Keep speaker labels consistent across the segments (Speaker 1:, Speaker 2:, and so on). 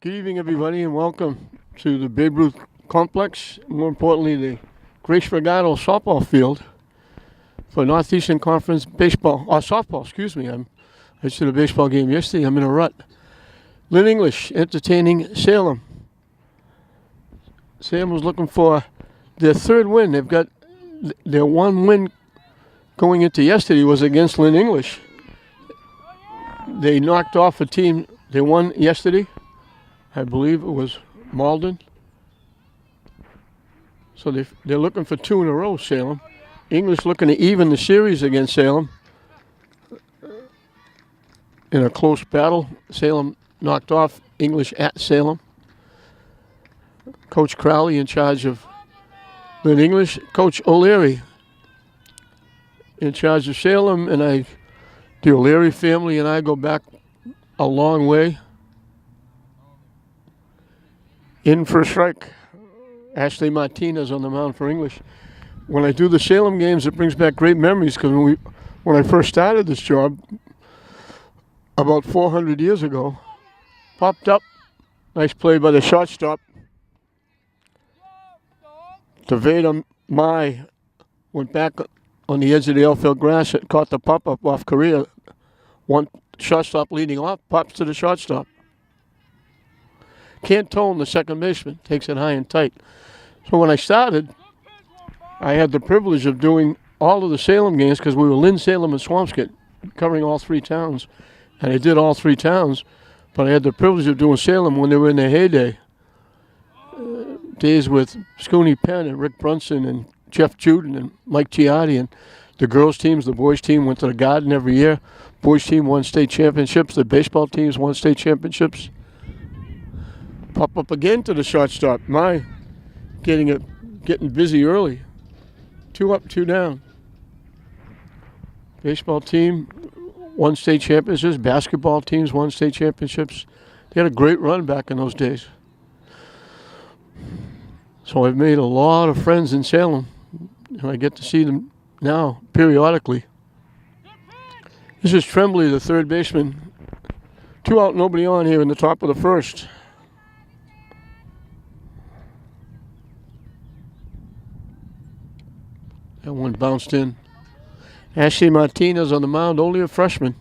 Speaker 1: Good evening, everybody, and welcome to the Babe Ruth Complex. More importantly, the Grace Regado softball field for Northeastern Conference baseball, softball, excuse me. I was at a baseball game yesterday. I'm in a rut. Lynn English entertaining Salem. Salem was looking for their third win. They've got their one win going into yesterday was against Lynn English. They knocked off a team. They won yesterday. I believe it was Malden. So they're looking for two in a row, Salem. English looking to even the series against Salem. In a close battle, Salem knocked off English at Salem. Coach Crowley in charge of Lynn English. Coach O'Leary in charge of Salem. And the O'Leary family and I go back a long way. In for a strike. Ashley Martinez on the mound for English. When I do the Salem games, it brings back great memories because when I first started this job, about 400 years ago, popped up. Nice play by the shortstop. Taveda Mai went back on the edge of the outfield grass and caught the pop-up off Korea. One shortstop leading off, pops to the shortstop. Cantone, the second baseman, takes it high and tight. So when I started, I had the privilege of doing all of the Salem games because we were Lynn, Salem, and Swampscott, covering all three towns. And I did all three towns, but I had the privilege of doing Salem when they were in their heyday. Days with Scooney Penn and Rick Brunson and Jeff Juden and Mike Giardi. And the girls' teams, the boys' team went to the Garden every year. Boys' team won state championships. The baseball teams won state championships. Pop up again to the shortstop. Getting busy early. 2 up, 2 down. Baseball team won state championships. Basketball teams won state championships. They had a great run back in those days. So I've made a lot of friends in Salem, and I get to see them now periodically. This is Tremblay, the third baseman. 2 out, nobody on here in the top of the first. That one bounced in. Ashley Martinez on the mound, only a freshman.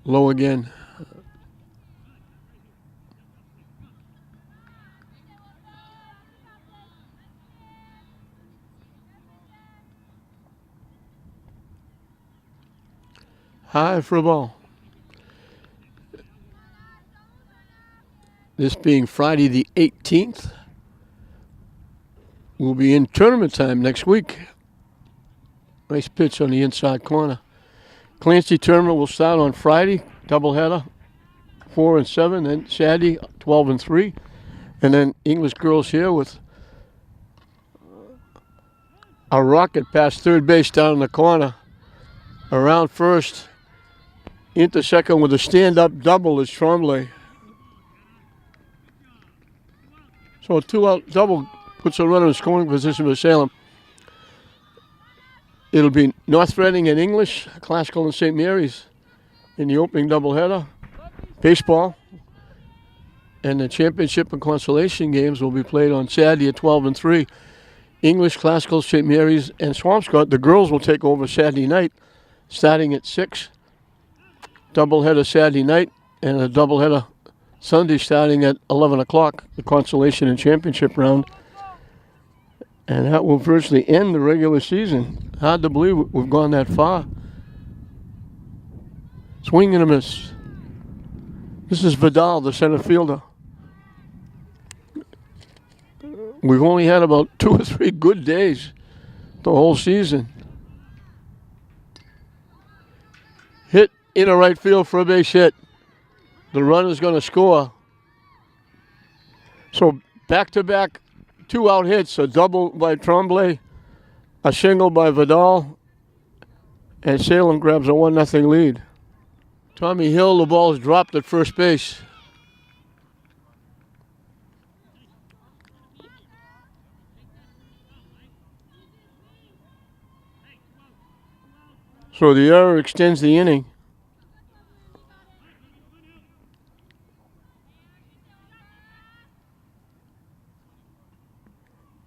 Speaker 1: Low again. High for a ball. This being Friday the 18th, we'll be in tournament time next week. Nice pitch on the inside corner. Clancy tournament will start on Friday, doubleheader, 4 and 7, then Saturday, 12 and 3. And then English girls here with a rocket past third base down in the corner. Around first, into second with a stand-up double is Tremblay. So a 2-out double puts a runner in scoring position for Salem. It'll be North Reading and English, Classical and St. Mary's in the opening doubleheader. Baseball and the championship and consolation games will be played on Saturday at 12 and 3. English, Classical, St. Mary's, and Swampscott. The girls will take over Saturday night, starting at 6. Doubleheader Saturday night and a doubleheader Sunday starting at 11 o'clock, the consolation and championship round. And that will virtually end the regular season. Hard to believe we've gone that far. Swing and a miss. This is Vidal, the center fielder. We've only had about 2 or 3 good days the whole season. Hit in a right field for a base hit. The runner's going to score. So back-to-back 2-out hits, a double by Tremblay, a single by Vidal, and Salem grabs a 1-0 lead. Tommy Hill, the ball is dropped at first base. So the error extends the inning.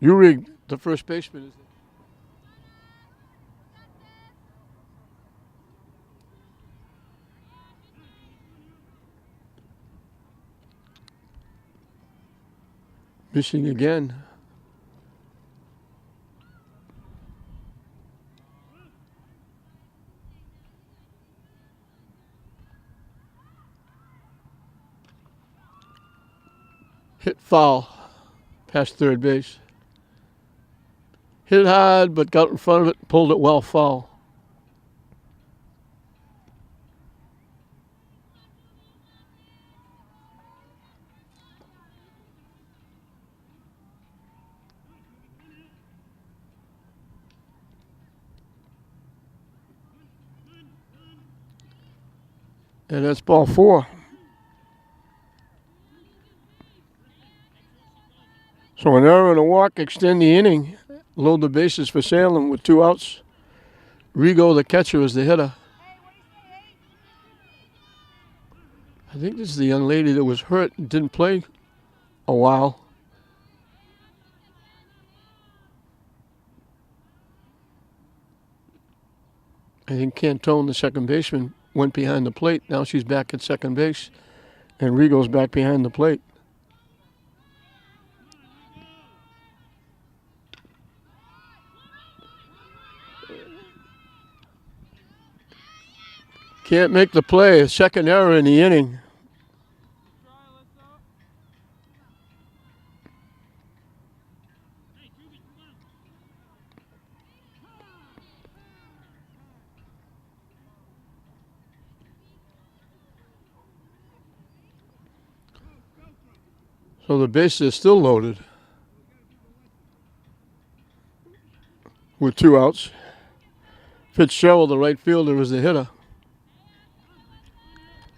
Speaker 1: Urig, the first baseman, is there. Missing again. Hit foul past third base. Hit hard, but got in front of it, pulled it well foul. And that's ball 4. So an error and a walk extend the inning. Load the bases for Salem with 2 outs. Rigo, the catcher, is the hitter. I think this is the young lady that was hurt and didn't play a while. I think Cantone, the second baseman, went behind the plate. Now she's back at second base, and Rigo's back behind the plate. Can't make the play. A second error in the inning. So the bases are still loaded with 2 outs. Fitzgerald, the right fielder, is the hitter.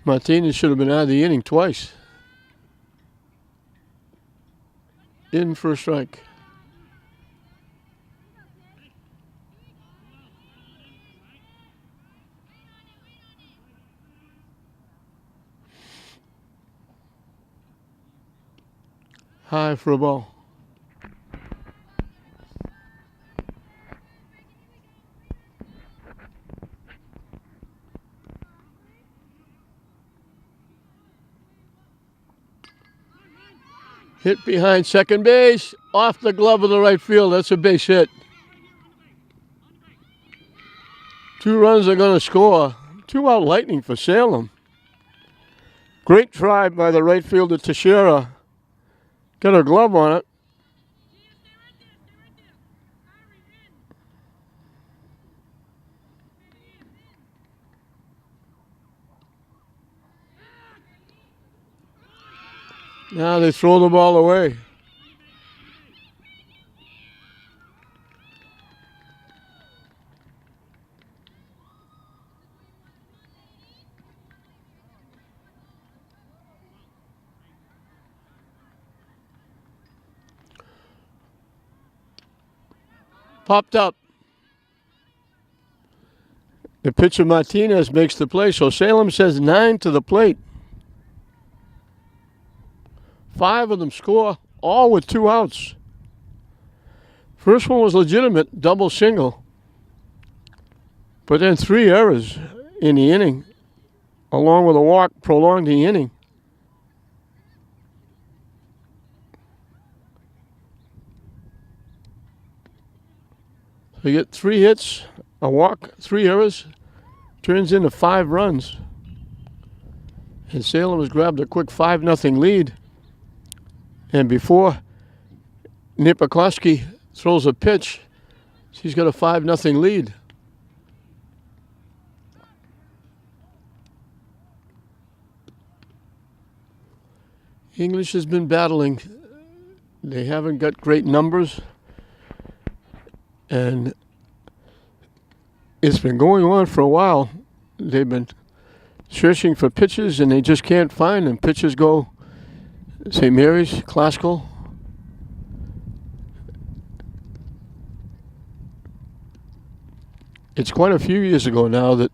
Speaker 1: Martinez should have been out of the inning twice. In for a strike. High for a ball. Hit behind second base, off the glove of the right field. That's a base hit. 2 runs are going to score. 2-out lightning for Salem. Great try by the right fielder, Teixeira. Got a glove on it. Now they throw the ball away. Popped up. The pitcher Martinez makes the play, so Salem says 9 to the plate. 5 of them score, all with 2 outs. First one was legitimate, double single. But then 3 errors in the inning, along with a walk, prolonged the inning. So you get 3 hits, a walk, 3 errors, turns into 5 runs. And Salem has grabbed a quick 5-0 lead. And before Nipakoski throws a pitch, she's got a 5-0 lead. English has been battling. They haven't got great numbers. And it's been going on for a while. They've been searching for pitches, and they just can't find them. Pitches go St. Mary's, Classical. it's quite a few years ago now that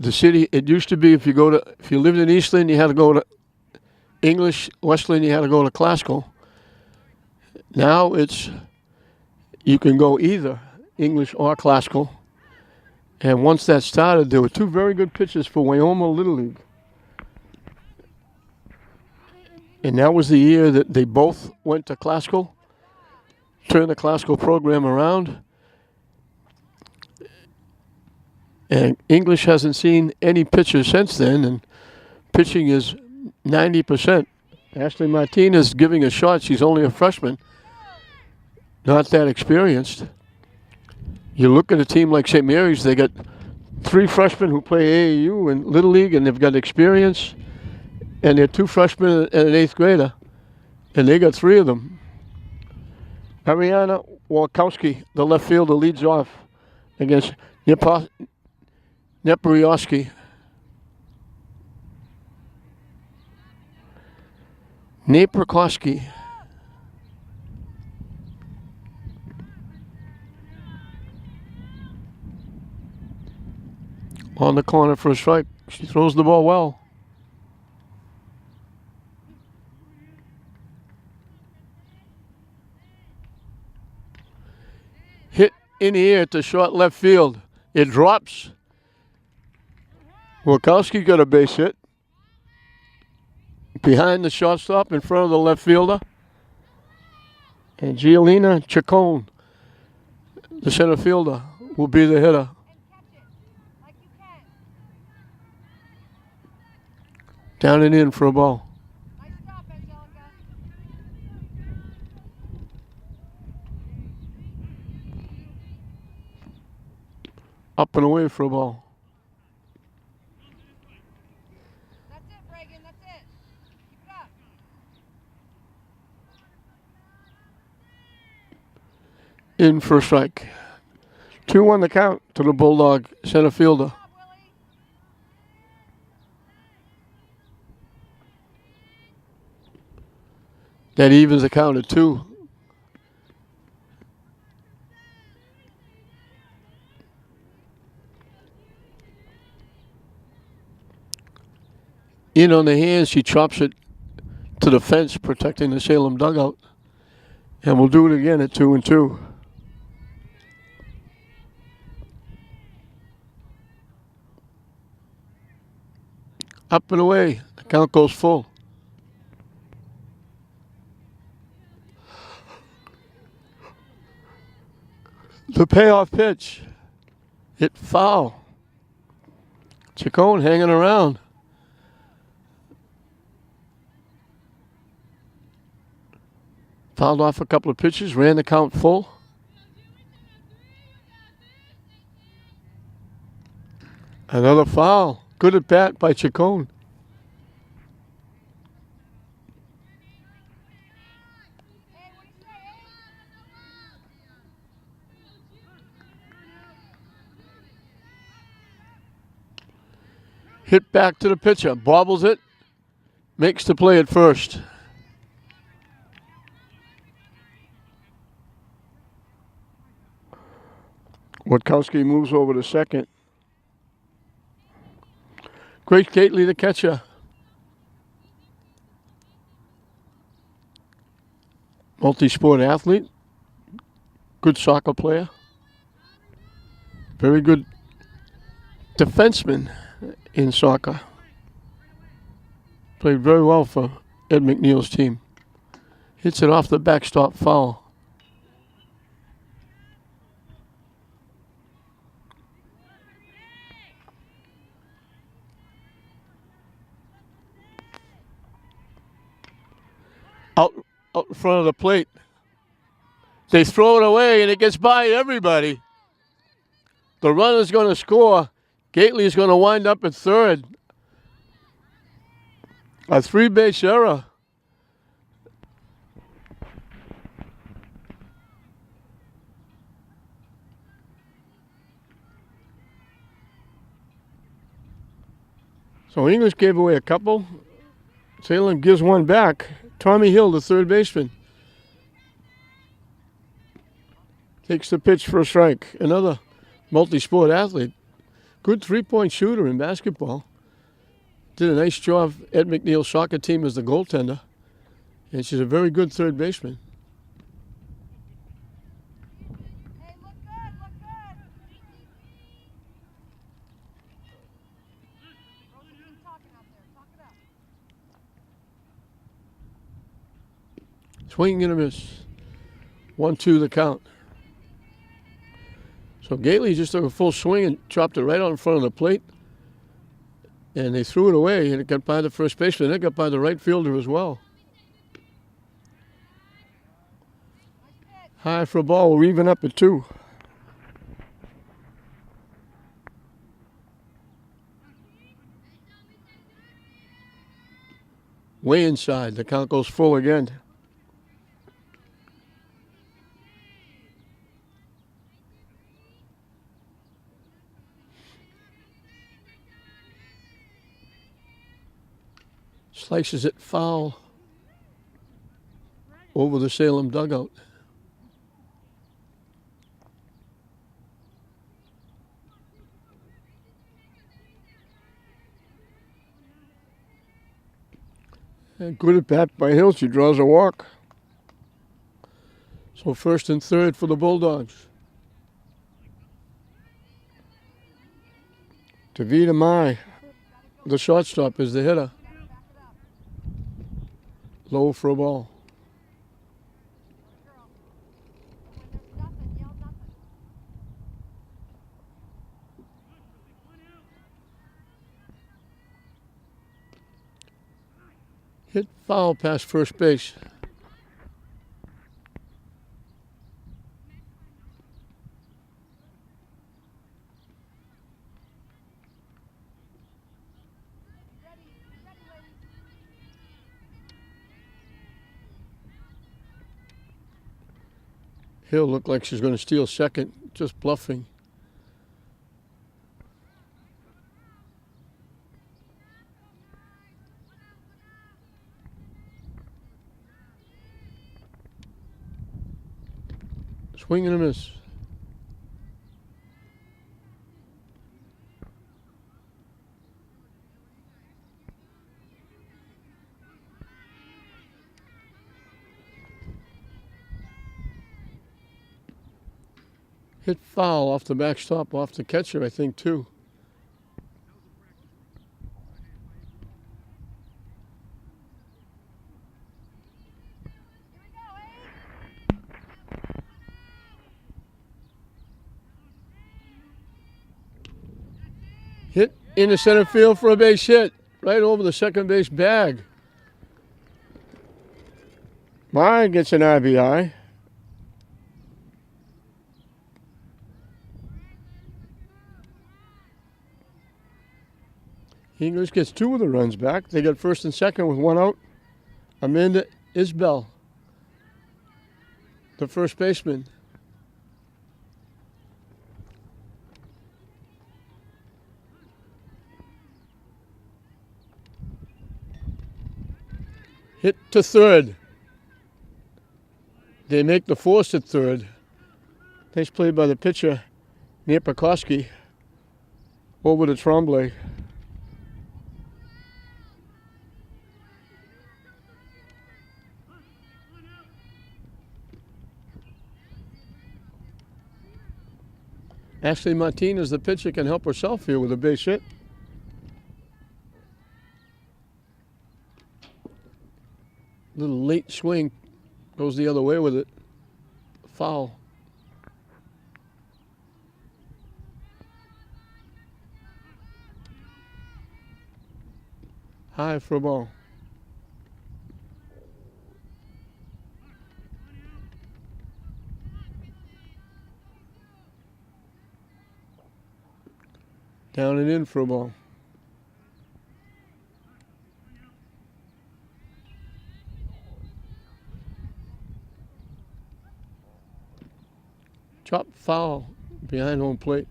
Speaker 1: the city, it used to be if you lived in Eastland, you had to go to English, Westland, you had to go to classical. Now you can go either English or classical. And once that started, there were two very good pitchers for Wyoming Little League. And that was the year that they both went to classical, turned the classical program around. And English hasn't seen any pitchers since then, and pitching is 90%. Ashley Martinez giving a shot. She's only a freshman, not that experienced. You look at a team like St. Mary's, they got 3 freshmen who play AAU and Little League, and they've got experience. And they're 2 freshmen and an 8th grader, and they got 3 of them. Ariana Walkowski, the left fielder, leads off against Neprioski. Naprikoski. On the corner for a strike. She throws the ball well. Hit in the air to short left field. It drops. Walkowski got a base hit. Behind the shortstop, in front of the left fielder. And Giolina Chacon, the center fielder, will be the hitter. Down and in for a ball.
Speaker 2: Nice stop, Angelica.
Speaker 1: Up and away for a ball.
Speaker 2: That's it, Reagan. That's it. Keep it up.
Speaker 1: In for a strike. 2-1 the count to the Bulldog center fielder.
Speaker 2: Good job, Willie.
Speaker 1: That evens the count at 2. In on the hands, she chops it to the fence, protecting the Salem dugout. And we'll do it again at 2-2. Up and away. The count goes full. The payoff pitch. Hit foul. Chacon hanging around. Fouled off a couple of pitches, ran the count full. Another foul. Good at bat by Chacon.
Speaker 2: Hey, what do you say,
Speaker 1: Hit back to the pitcher. Bobbles it. Makes the play at first. Witkowski moves over to second. Grace Gately, the catcher. Multi-sport athlete. Good soccer player. Very good defenseman in soccer. Played very well for Ed McNeil's team. Hits it off the backstop foul. Out in front of the plate. They throw it away and it gets by everybody. The runner's going to score. Gately is going to wind up at third. A 3-base error. So English gave away a couple. Salem gives one back. Tommy Hill, the third baseman, takes the pitch for a strike. Another multi-sport athlete. Good three-point shooter in basketball. Did a nice job. Ed McNeil's soccer team as the goaltender. And she's a very good third baseman.
Speaker 2: Hey, look good, look good. Rosie, keep talking out there. Talk it up.
Speaker 1: Swing and a miss. 1-2 the count. So Gately just took a full swing and chopped it right out in front of the plate. And they threw it away, and it got by the first baseman, and it got by the right fielder as well. High for a ball. We're even up at 2. Way inside. The count goes full again. Slices it foul over the Salem dugout. And good at bat by Hill. She draws a walk. So first and third for the Bulldogs. Davida Mai, the shortstop, is the hitter. Low for a ball. Hit foul past first base. Hill looked like she's going to steal second, just bluffing. Swing and a miss. Hit foul off the backstop, off the catcher, I think, too. Hit into center field for a base hit, right over the second base bag. Meyer gets an RBI. English gets 2 of the runs back. They got first and second with 1 out. Amanda Isbell, the first baseman. Hit to third. They make the force at third. Nice play by the pitcher, Niepakowski, over to Tremblay. Ashley Martinez, the pitcher, can help herself here with a base hit. Little late swing, goes the other way with it. Foul. High for a ball. Down and in for a ball. Chop foul behind home plate.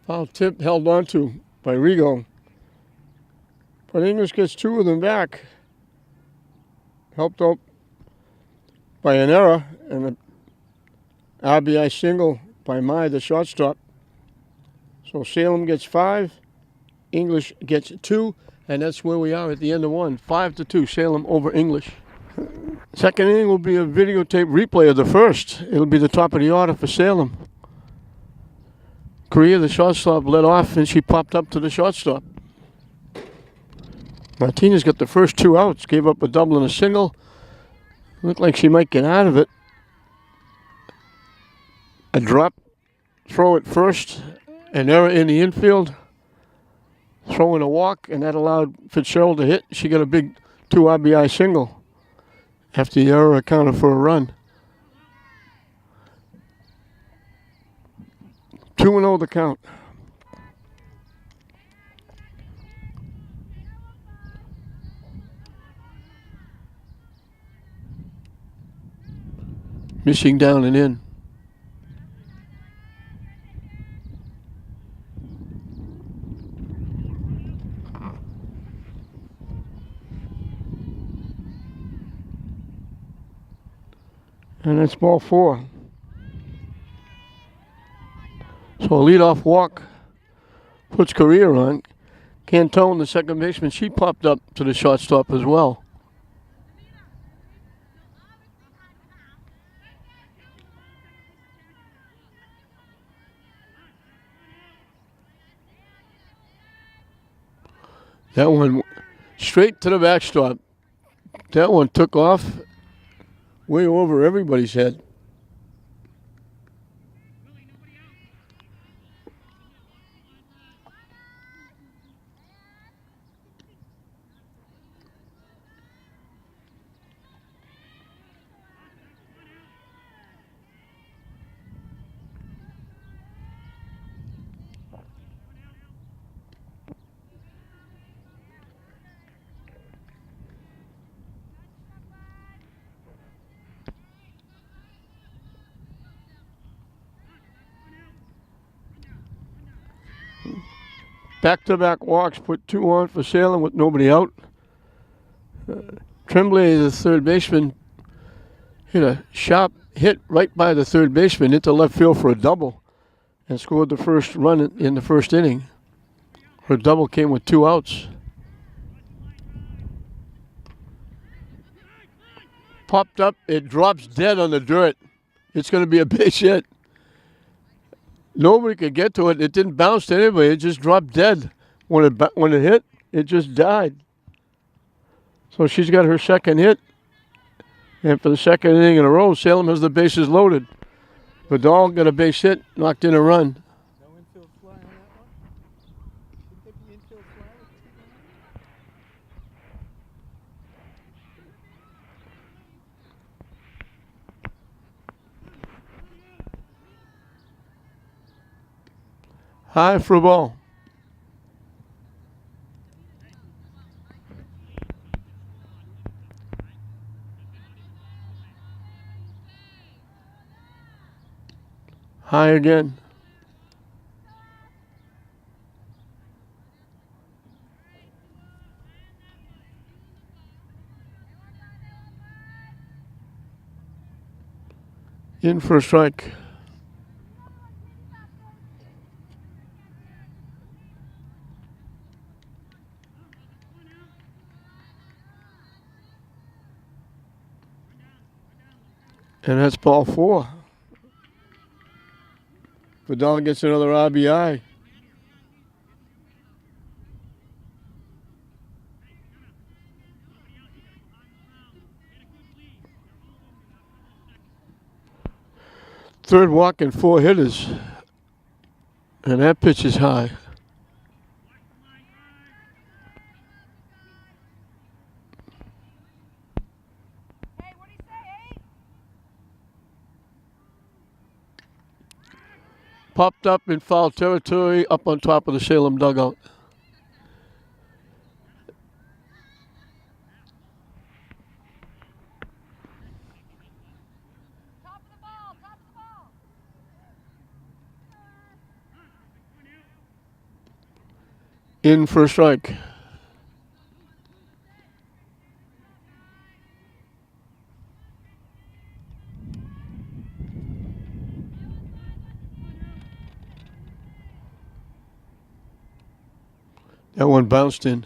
Speaker 1: Foul tip held on to by Rigo. But English gets 2 of them back. Helped out by an error and an RBI single by the shortstop. So Salem gets 5, English gets 2, and that's where we are at the end of 1. 5-2, Salem over English. Second inning will be a videotape replay of the first. It'll be the top of the order for Salem. Korea, the shortstop, led off, and she popped up to the shortstop. Martinez got the first 2 outs, gave up a double and a single. Looked like she might get out of it. A drop throw at first, an error in the infield, throwing a walk, and that allowed Fitzgerald to hit. She got a big 2 RBI single after the error accounted for a run. 2-0 the count. Missing down and in. And that's ball 4. So a leadoff walk puts Korea on. Cantone, the second baseman, she popped up to the shortstop as well. That one straight to the backstop. That one took off way over everybody's head. Back-to-back walks put 2 on for Salem with nobody out. Tremblay, the third baseman, hit a sharp hit right by the third baseman into left field for a double and scored the first run in the first inning. Her double came with 2 outs. Popped up, it drops dead on the dirt. It's going to be a base hit. Nobody could get to it. It didn't bounce to anybody. It just dropped dead. When it hit, it just died. So she's got her second hit. And for the second inning in a row, Salem has the bases loaded. Vidal got a base hit, knocked in a run.
Speaker 3: No infield fly on that one? Shouldn't there be infield fly with the
Speaker 1: High for a ball. High again. In for a strike. And that's ball 4. Vidal gets another RBI. Third walk and 4 hitters. And that pitch is high.
Speaker 2: Hey, what do you say, hey?
Speaker 1: Popped up in foul territory up on top of the Salem dugout.
Speaker 2: Top of the ball, top of the ball.
Speaker 1: In for a strike. That one bounced in.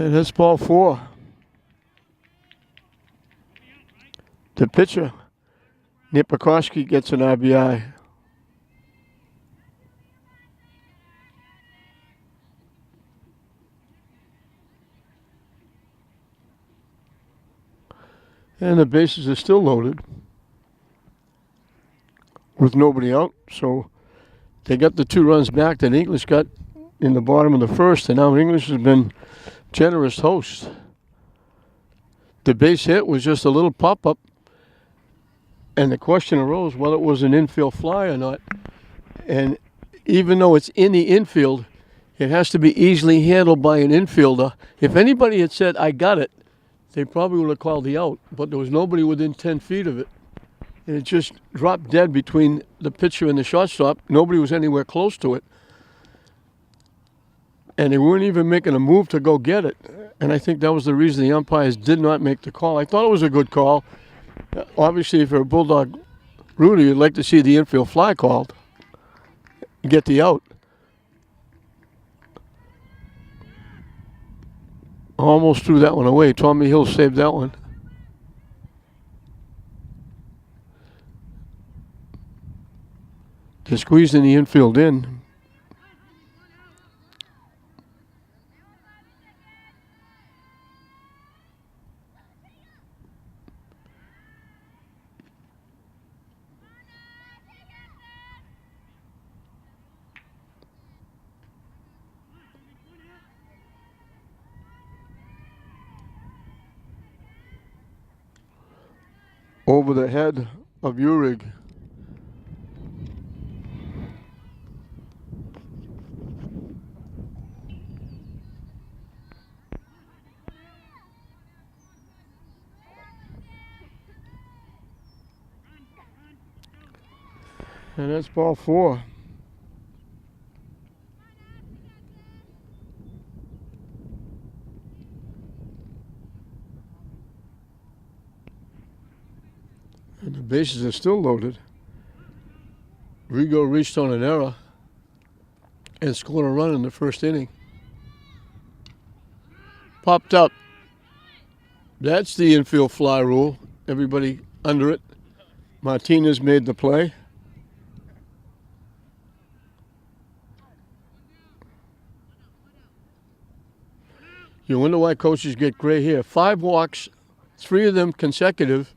Speaker 1: And that's ball 4. The pitcher, Nipakoski, gets an RBI. And the bases are still loaded with nobody out. So they got the 2 runs back that English got in the bottom of the first, and now English has been generous host. The base hit was just a little pop-up, and the question arose whether it was an infield fly or not. And even though it's in the infield, it has to be easily handled by an infielder. If anybody had said, I got it, they probably would have called the out, but there was nobody within 10 feet of it. And it just dropped dead between the pitcher and the shortstop. Nobody was anywhere close to it. And they weren't even making a move to go get it. And I think that was the reason the umpires did not make the call. I thought it was a good call. Obviously, if you're a Bulldog Rudy, you'd like to see the infield fly called. Get the out. Almost threw that one away. Tommy Hill saved that one. They're squeezing the infield in. Over the head of Uhrig. And that's ball 4. And the bases are still loaded. Rigo reached on an error and scored a run in the first inning. Popped up. That's the infield fly rule. Everybody under it. Martinez made the play. You wonder why coaches get gray hair. 5 walks, 3 of them consecutive,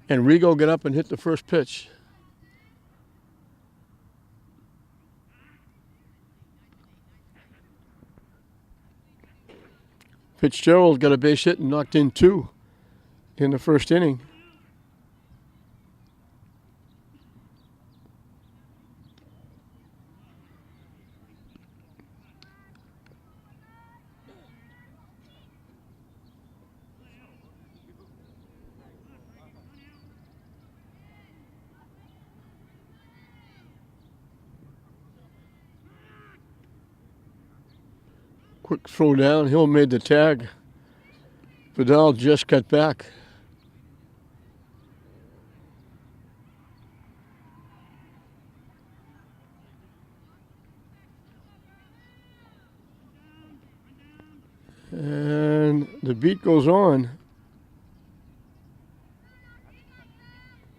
Speaker 1: and Rigo got up and hit the first pitch. Fitzgerald got a base hit and knocked in 2 in the first inning. Quick throw down. Hill made the tag. Vidal just got back. And the beat goes on.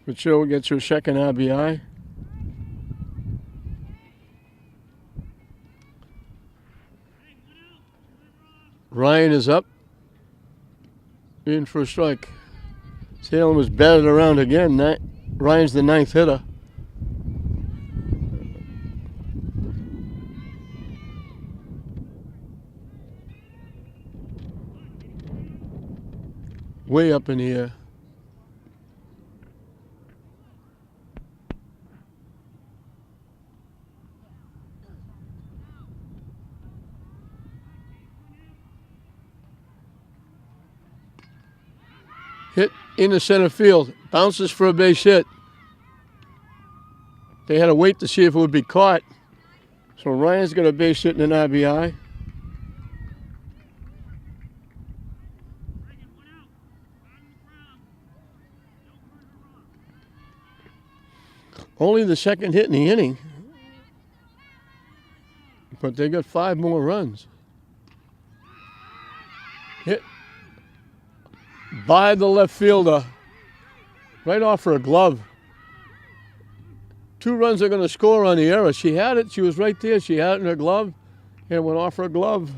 Speaker 1: Fitzgerald gets her second RBI. Ryan is up. In for a strike. Salem was batted around again. Ryan's the 9th hitter. Way up in the air. into center field. Bounces for a base hit. They had to wait to see if it would be caught. So Ryan's got a base hit and an RBI. Only the second hit in the inning. But they got 5 more runs. Hit by the left fielder. Right off her glove. 2 runs are going to score on the error. She had it. She was right there. She had it in her glove. And it went off her glove.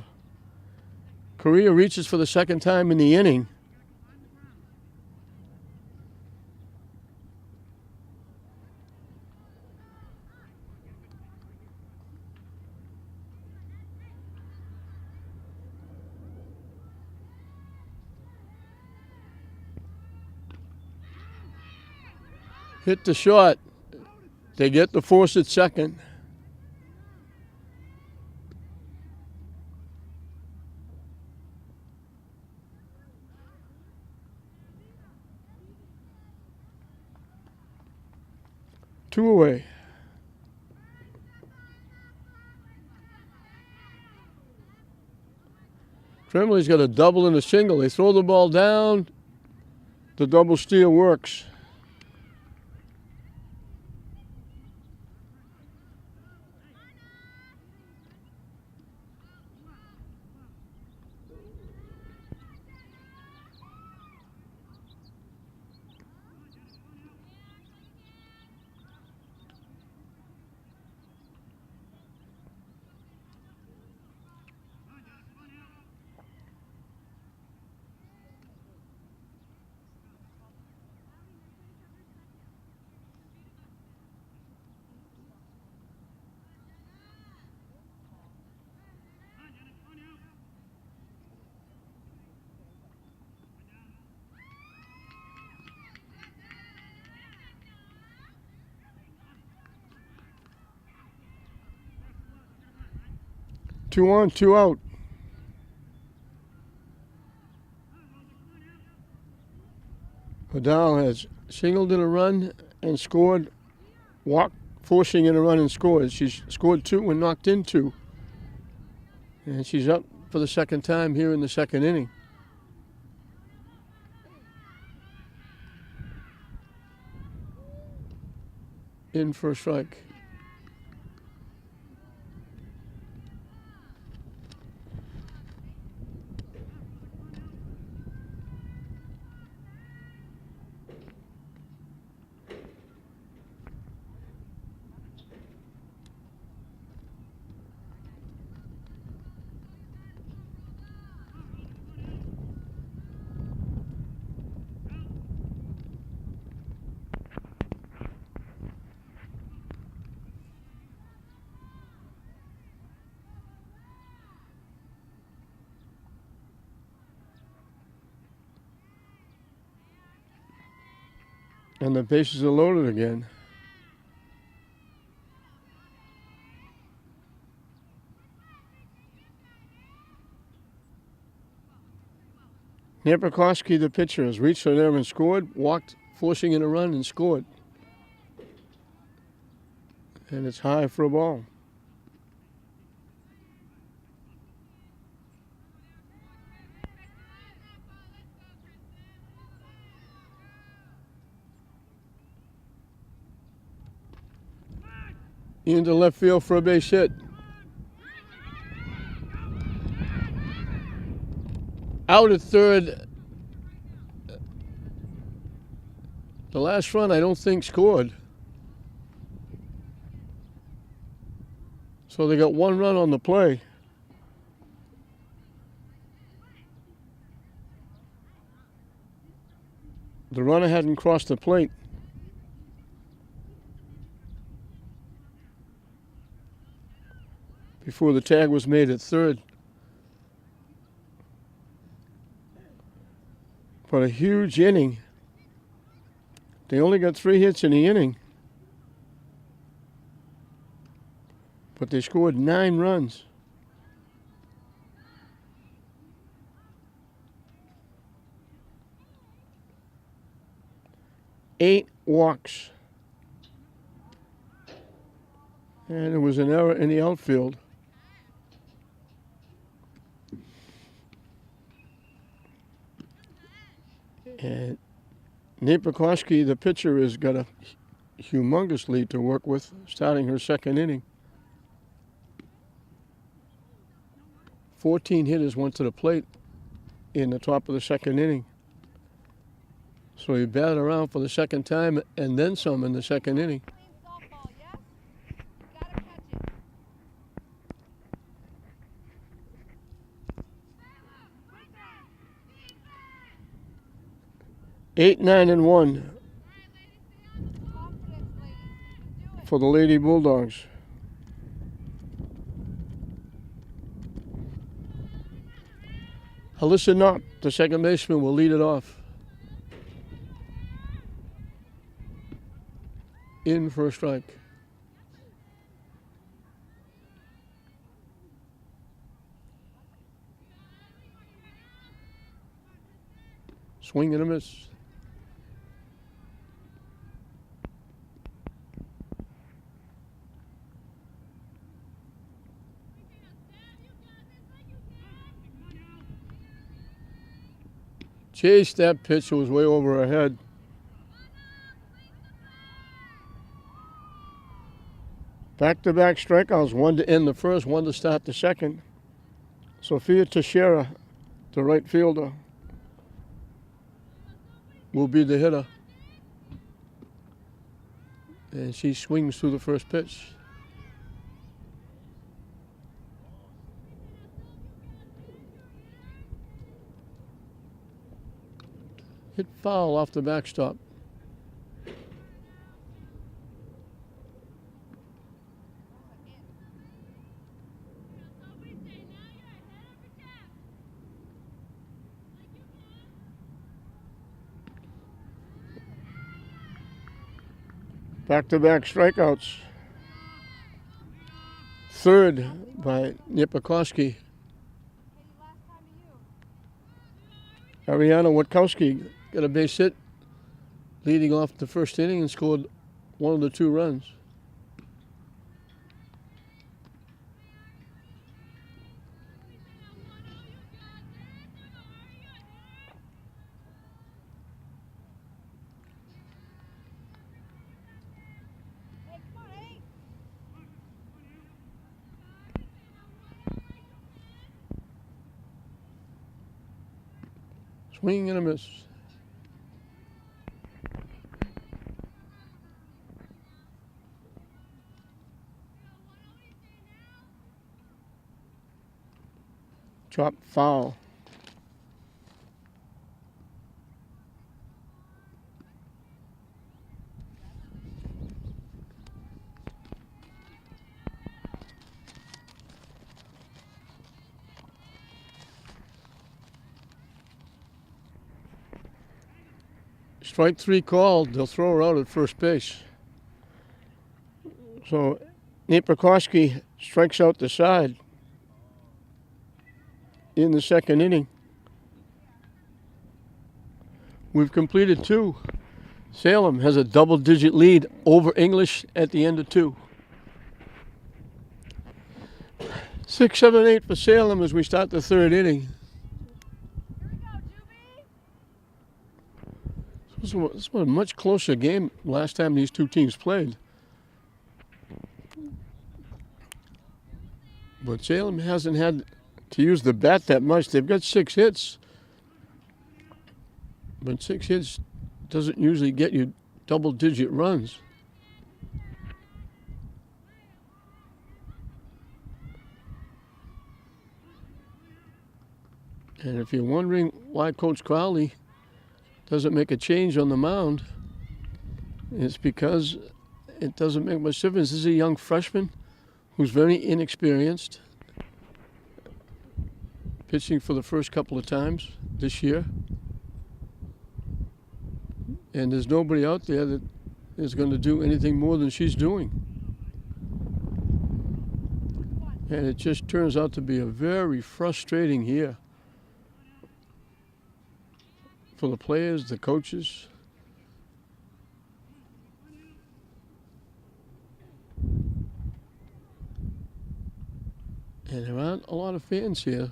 Speaker 1: Correa reaches for the second time in the inning. Hit the shot. They get the force at second. Two away. Tremblay's got a double and a single. They throw the ball down. The double steal works. Two on, two out. Vidal has singled in a run and scored, walked, forcing in a run and scored. She's scored 2 and knocked in 2. And she's up for the second time here in the second inning. In for a strike. And the bases are loaded again. Napierkowski, the pitcher, has reached for there and scored, walked, forcing in a run and scored. And it's high for a ball. Into left field for a base hit. Out at third. The last run I don't think scored. So they got 1 run on the play. The runner hadn't crossed the plate. Before the tag was made at third. But a huge inning. They only got 3 hits in the inning. But they scored 9 runs. 8 walks. And there was an error in the outfield. And Nate Pekoski, the pitcher, has got a humongous lead to work with, starting her second inning. 14 hitters went to the plate in the top of the second inning. So he batted around for the second time and then some in the second inning.
Speaker 2: Clean softball, yes? Gotta catch it.
Speaker 1: 8, 9, and 1
Speaker 2: Confidence, ladies. You can do it.
Speaker 1: for the Lady Bulldogs. Alyssa Knott, the second baseman, will lead it off. In for a strike. Swing and a miss. Chase, that pitch was way over her head. Back-to-back strikeouts, one to end the first, one to start the second. Sophia Teixeira, the right fielder, will be the hitter. And she swings through the first pitch. Hit foul off the backstop. Back-to-back strikeouts. Third by Nipakoski.
Speaker 2: Okay, last time to you.
Speaker 1: Ariana Witkowski got a base hit leading off the first inning and scored one of the 2 runs.
Speaker 2: Hey, come on, Eddie.
Speaker 1: Swing and a miss. Drop foul. Strike 3 called. They'll throw her out at first base. So Nate Pekoski strikes out the side in the second inning. We've completed 2. Salem has a double-digit lead over English at the end of 2. 6, 7, 8 for Salem as we start the third inning.
Speaker 2: Here we go, Juby.
Speaker 1: This was a much closer game last time these 2 teams played. But Salem hasn't had to use the bat that much. They've got 6 hits. But 6 hits doesn't usually get you double-digit runs. And if you're wondering why Coach Crowley doesn't make a change on the mound, it's because it doesn't make much difference. This is a young freshman who's very inexperienced, pitching for the first couple of times this year. And there's nobody out there that is going to do anything more than she's doing. And it just turns out to be a very frustrating year for the players, the coaches, And there aren't a lot of fans here.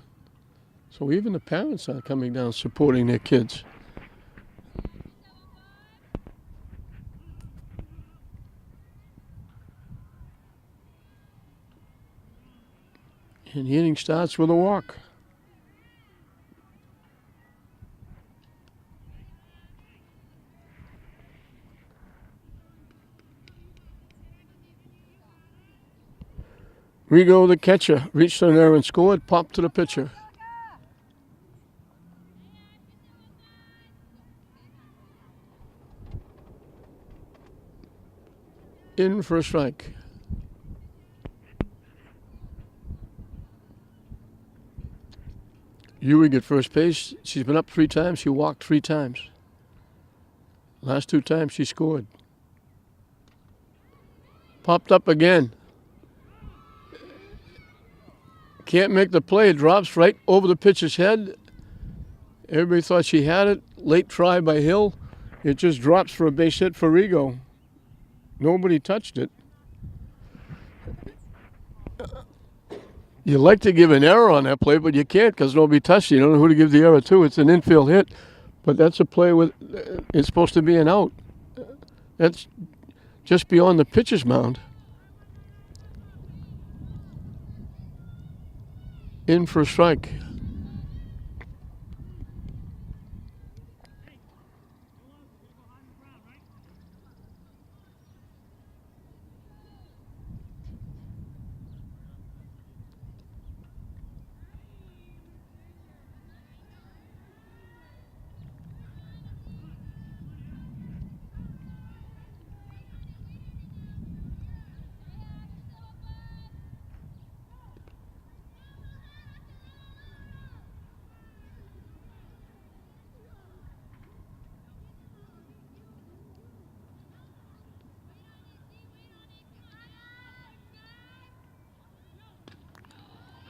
Speaker 1: So even the parents aren't coming down supporting their kids. And the inning starts with a walk. Rigo, the catcher, reached on there and scored, popped to the pitcher. In for a strike. Ewing at first base. She's been up 3 times. She walked 3 times. Last 2 times she scored. Popped up again. Can't make the play. It drops right over the pitcher's head. Everybody thought she had it. Late try by Hill. It just drops for a base hit for Rigo. Nobody touched it. You like to give an error on that play, but you can't because nobody touched it. You don't know who to give the error to. It's an infield hit, but that's a play with. It's supposed to be an out. That's just beyond the pitcher's mound. In for a strike.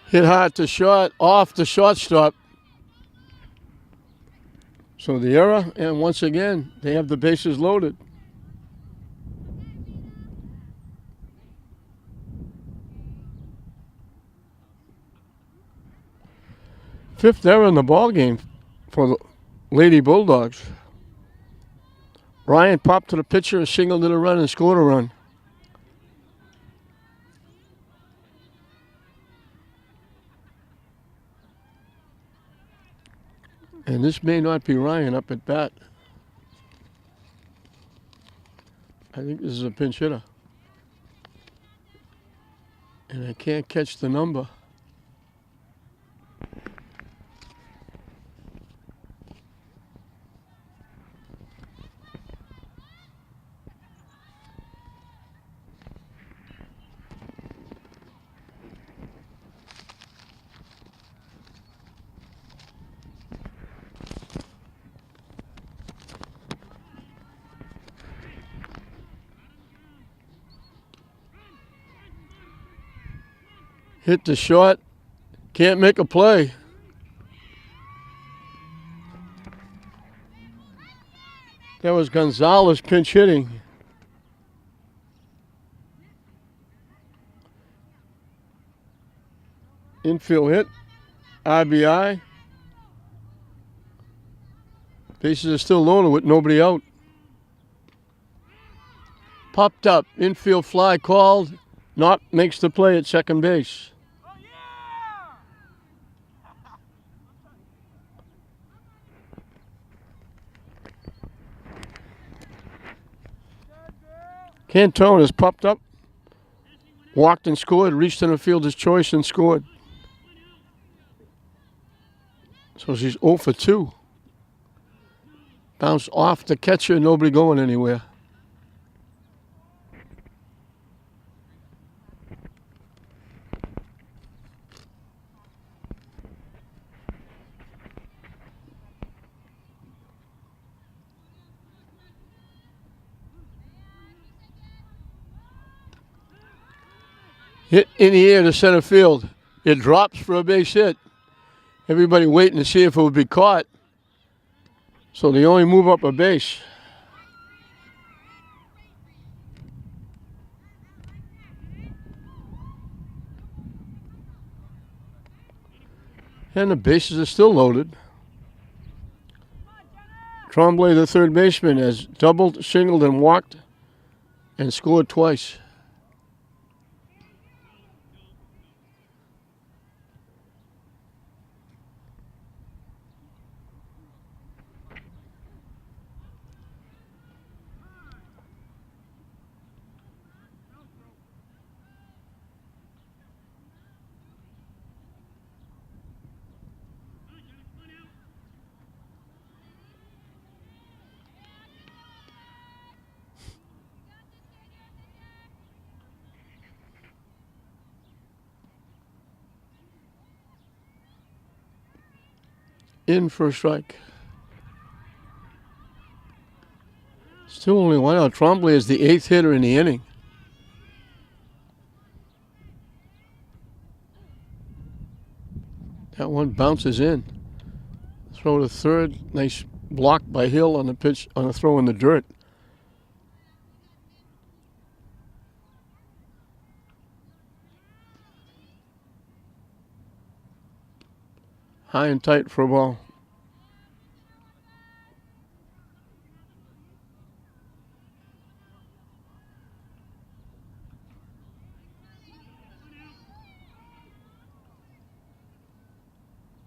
Speaker 1: Hit hard to short, off the shortstop. So the error, and once again, they have the bases loaded. Fifth error in the ball game for the Lady Bulldogs. Ryan popped to the pitcher, singled in a run, and scored a run. And this may not be Ryan up at bat. I think this is a pinch hitter. And I can't catch the number. Hit the short, can't make a play. That was Gonzalez pinch hitting. Infield hit, RBI. Bases are still loaded with nobody out. Popped up, infield fly called. Knott makes the play at second base. Cantone has popped up, walked and scored, reached in the fielder's choice and scored. So she's 0 for 2. Bounced off the catcher, nobody going anywhere. Hit in the air to center field. It drops for a base hit. Everybody waiting to see if it would be caught. So they only move up a base. And the bases are still loaded. Tremblay, the third baseman, has doubled, singled, and walked and scored twice. In for a strike. Still only one out. Tremblay is the 8th hitter in the inning. That one bounces in. Throw to third. Nice block by Hill on the pitch, on a throw in the dirt. High and tight for a ball.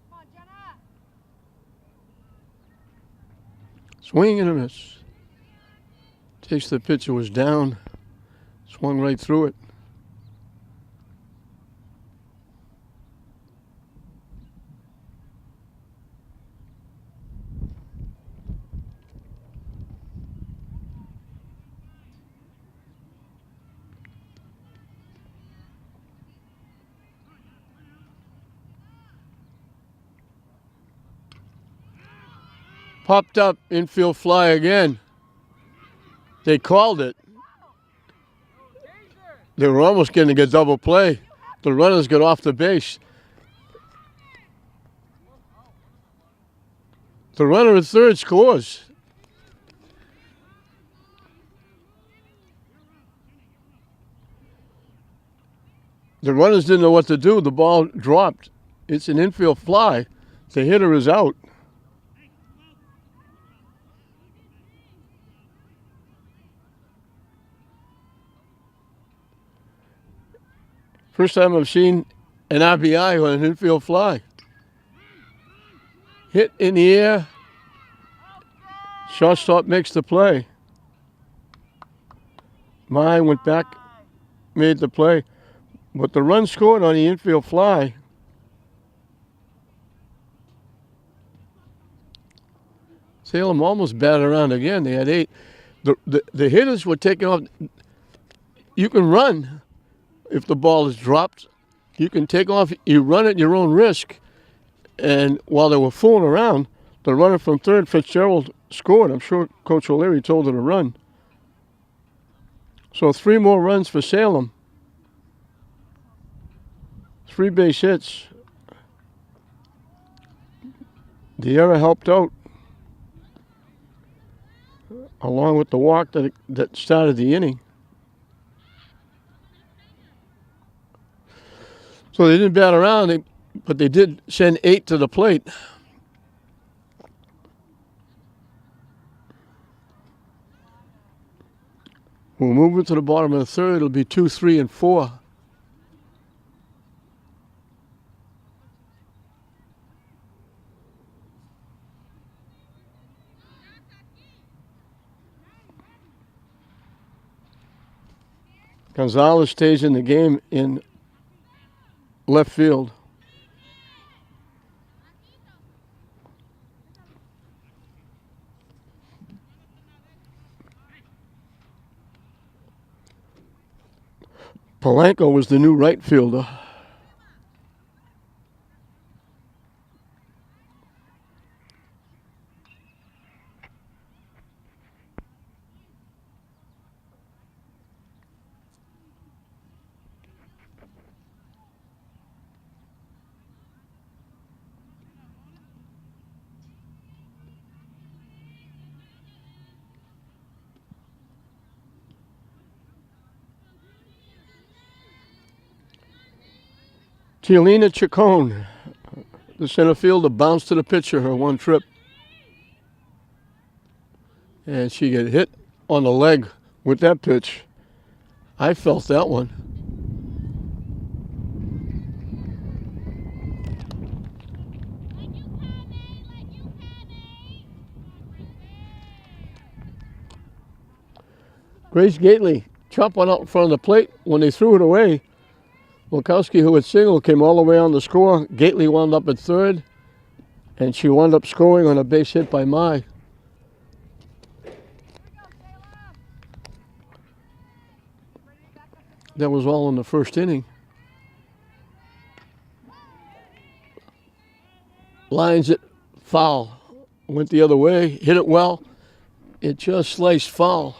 Speaker 2: Come on, Jenna.
Speaker 1: Swing and a miss. Takes the pitch, it was down. Swung right through it. Popped up, infield fly again. They called it. They were almost getting a double play. The runners got off the base. The runner at third scores. The runners didn't know what to do. The ball dropped. It's an infield fly. The hitter is out. First time I've seen an RBI on an infield fly. Hit in the air. Shortstop makes the play. Mine went back, made the play. But the run scored on the infield fly. Salem almost batted around again. They had 8. The hitters were taking off. You can run if the ball is dropped. You can take off. You run at your own risk. And while they were fooling around, the runner from third, Fitzgerald, scored. I'm sure Coach O'Leary told her to run. So 3 more runs for Salem. 3 base hits. The error helped out, along with the walk that started the inning. So they didn't bat around, but they did send 8 to the plate. We'll move it to the bottom of the third. It'll be 2, 3, and 4. Gonzalez stays in the game in left field. Polanco was the new right fielder. Tielina Chacon, The center fielder bounced to the pitcher, her one trip. And she get hit on the leg with that pitch. I felt that one. Grace Gately chopped one out in front of the plate. When they threw it away, Wilkowski, who had singled, came all the way on the score. Gately wound up at third, and she wound up scoring on a base hit by Mai. That was all in the first inning. Lines it foul. Went the other way, hit it well. It just sliced foul.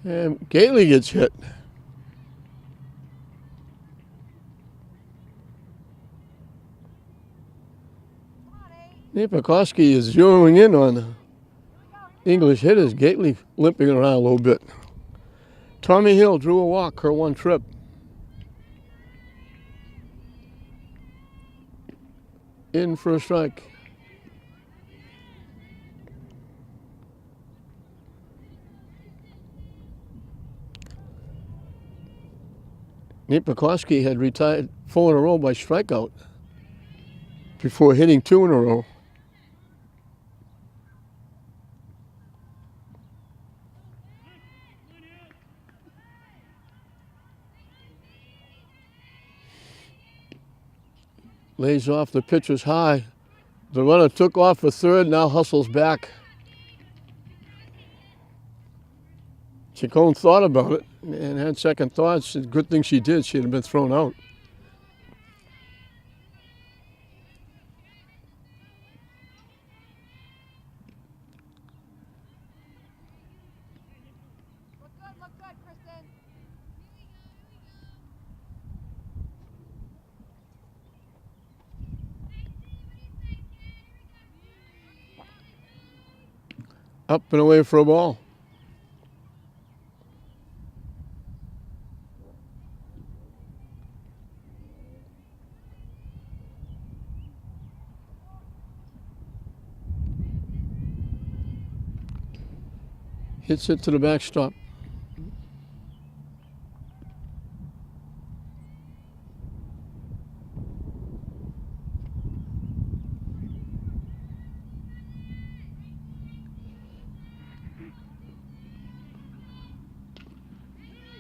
Speaker 1: And Gately gets hit. Nipakoski is zeroing in on the English hitters. Gately limping around a little bit. Tommy Hill drew a walk, her one trip. In for a strike. Nipakoski had retired 4 in a row by strikeout before hitting 2 in a row. Lays off, the pitch was high. The runner took off for third, now hustles back. Chacon thought about it and had second thoughts. Good thing she did. She'd have been thrown out.
Speaker 2: Look good, Kristen.
Speaker 1: Up and away for a ball. Hits it to the backstop.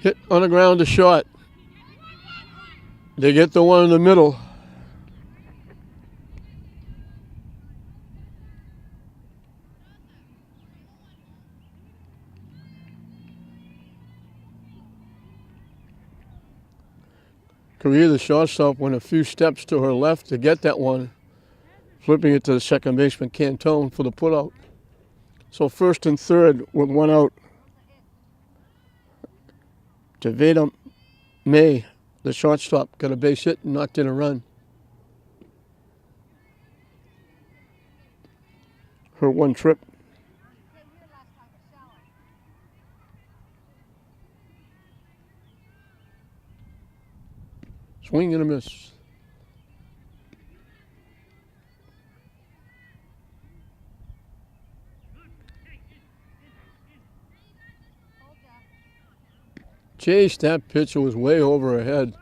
Speaker 1: Hit on the ground to short. They get the one in the middle. Correa, the shortstop, went a few steps to her left to get that one, flipping it to the second baseman, Cantone, for the putout. So first and third with one out. Javeda May, the shortstop, got a base hit and knocked in a run. Her one trip. Swing and a miss. Chase, that pitcher was way over her head.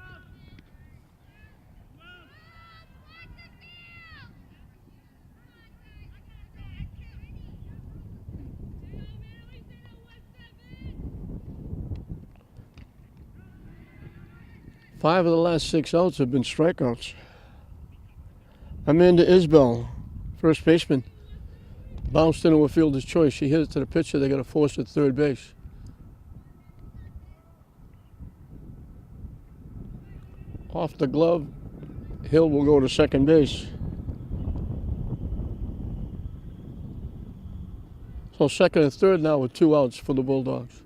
Speaker 1: Five of the last 6 outs have been strikeouts. Amanda Isbell, first baseman, bounced into a fielder's choice. She hit it to the pitcher. They got a force at third base. Off the glove, Hill will go to second base. So second and third now with 2 outs for the Bulldogs.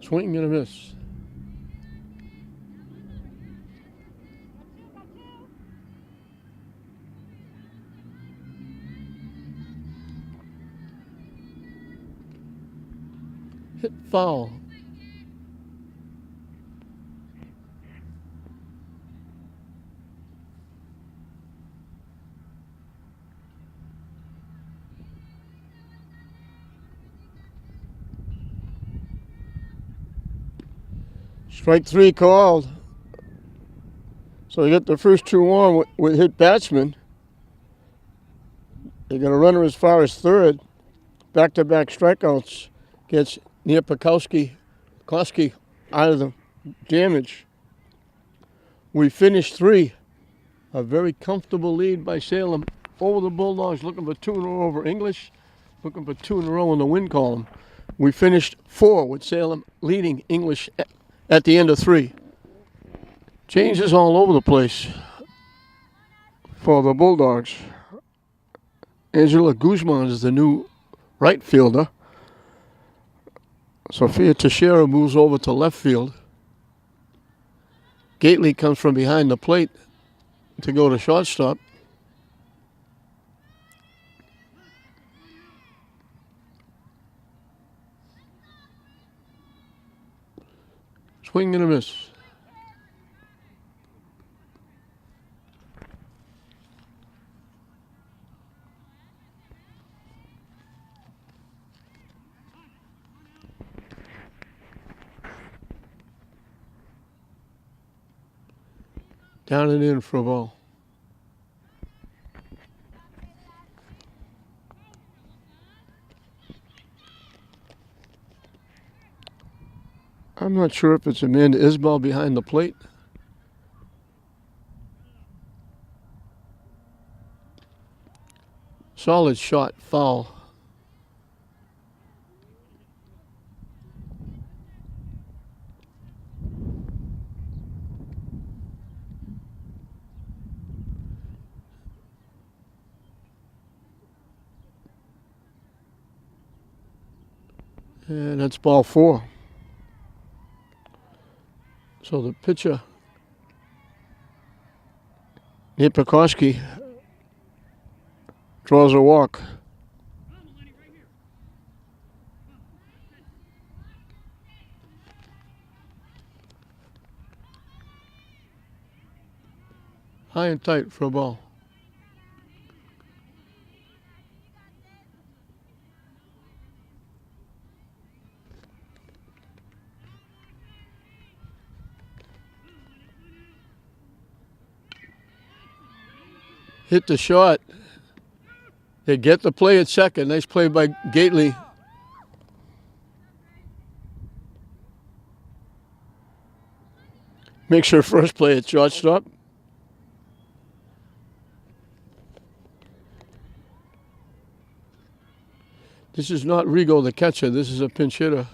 Speaker 1: Swing and a miss. Hit foul. Strike three called. So they get the first two on with hit batsman. They got a runner as far as third. Back-to-back strikeouts gets Kopkowski out of the damage. We finished three. A very comfortable lead by Salem over the Bulldogs, looking for two in a row over English, looking for two in a row in the win column. We finished four with Salem leading English at the end of three. Changes all over the place for the Bulldogs. Angela Guzman is the new right fielder. Sophia Teixeira moves over to left field. Gately comes from behind the plate to go to shortstop. Swing and a miss. Down and in for a ball. I'm not sure if it's Amanda Isbell behind the plate. Solid shot, foul. And that's ball four. So the pitcher, Kopkowski, draws a walk. High and tight for a ball. Hit the shot. They get the play at second. Nice play by Gately. Makes her first play at shortstop. This is not Rigo, the catcher. This is a pinch hitter.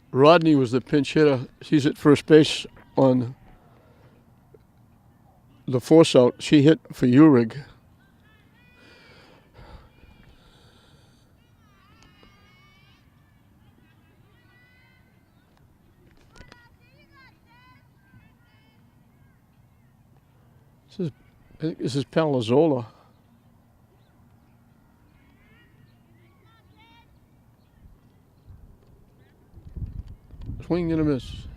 Speaker 1: Rodney was the pinch hitter. She's at first base on the force out. She hit for Uhrig. I think this is Palazzola. Swing and a miss.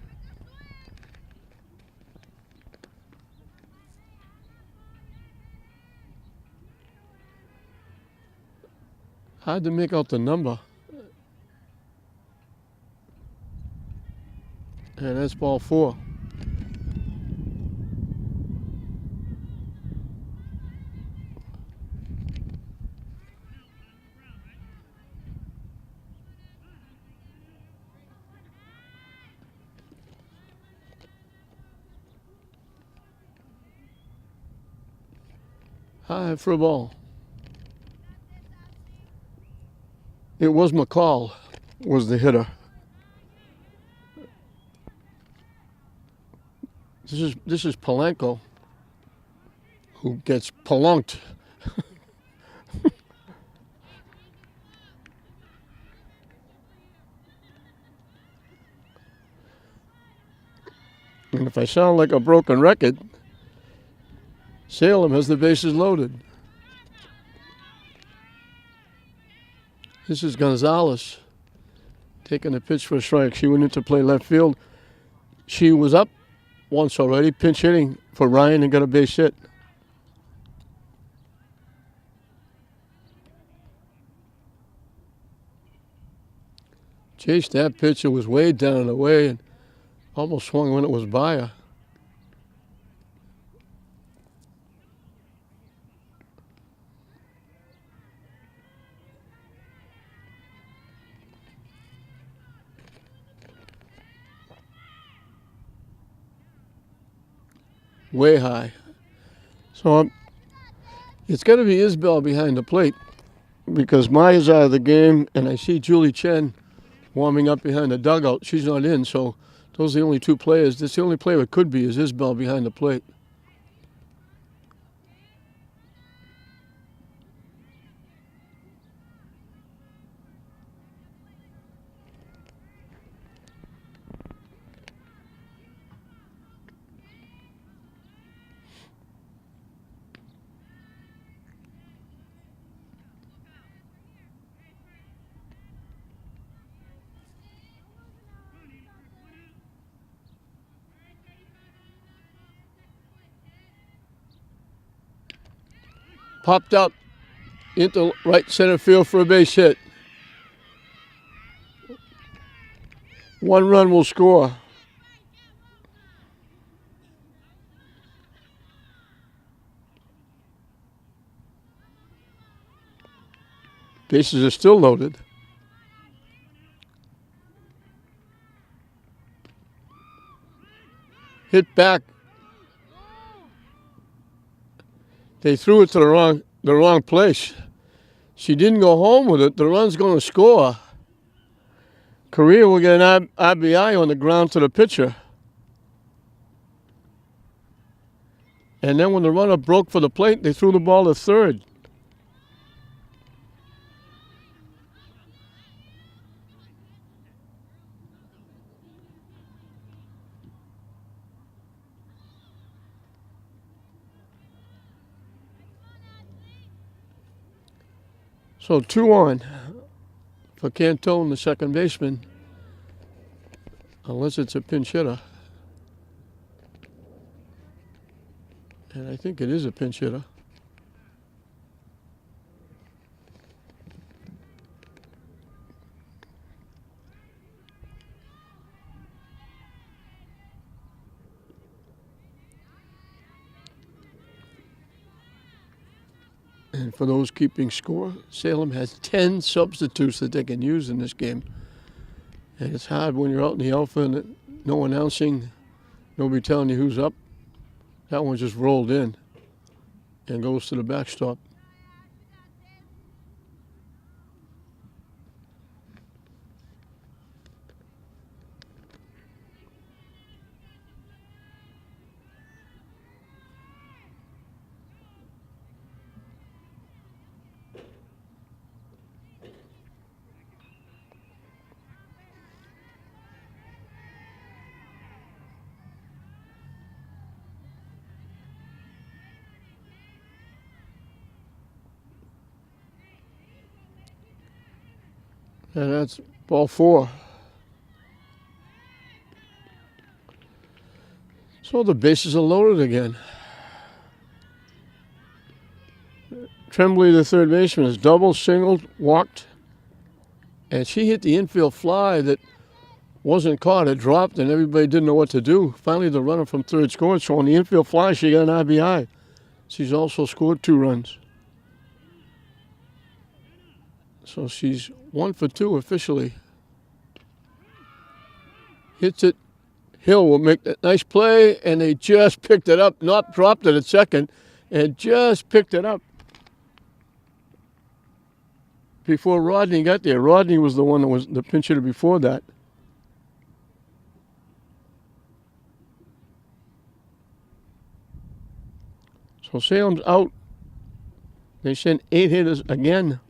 Speaker 1: Hard to make out the number. And that's ball four. High for a ball. It was McCall was the hitter. This is Polanco, who gets pelunked. And if I sound like a broken record, Salem has the bases loaded. This is Gonzalez taking the pitch for a strike. She went in to play left field. She was up once already, pinch hitting for Ryan, and got a base hit. Chased that pitch. It was way down and away and almost swung when it was by her. Way high. So it's got to be Isbell behind the plate because Maya's out of the game, and I see Julie Chen warming up behind the dugout. She's not in, so those are the only two players. That's the only player it could be is Isbell behind the plate. Popped up into right center field for a base hit. 1 run will score. Bases are still loaded. Hit back. They threw it to the wrong place. She didn't go home with it. The run's going to score. Correa will get an RBI on the ground to the pitcher. And then when the runner broke for the plate, they threw the ball to third. So 2 on for Cantone, the second baseman, unless it's a pinch hitter. And I think it is a pinch hitter. And for those keeping score, Salem has 10 substitutes that they can use in this game. And it's hard when you're out in the outfield and no announcing, nobody telling you who's up. That one just rolled in and goes to the backstop. And that's ball 4. So the bases are loaded again. Tremblay, the third baseman, is double, singled, walked. And she hit the infield fly that wasn't caught. It dropped and everybody didn't know what to do. Finally, the runner from third scored. So on the infield fly, she got an RBI. She's also scored 2 runs. So she's 1 for 2 officially. Hits it. Hill will make that nice play, and they just picked it up. Not dropped it at second, and just picked it up before Rodney got there. Rodney was the one that was the pinch hitter before that. So Salem's out. They sent 8 hitters again.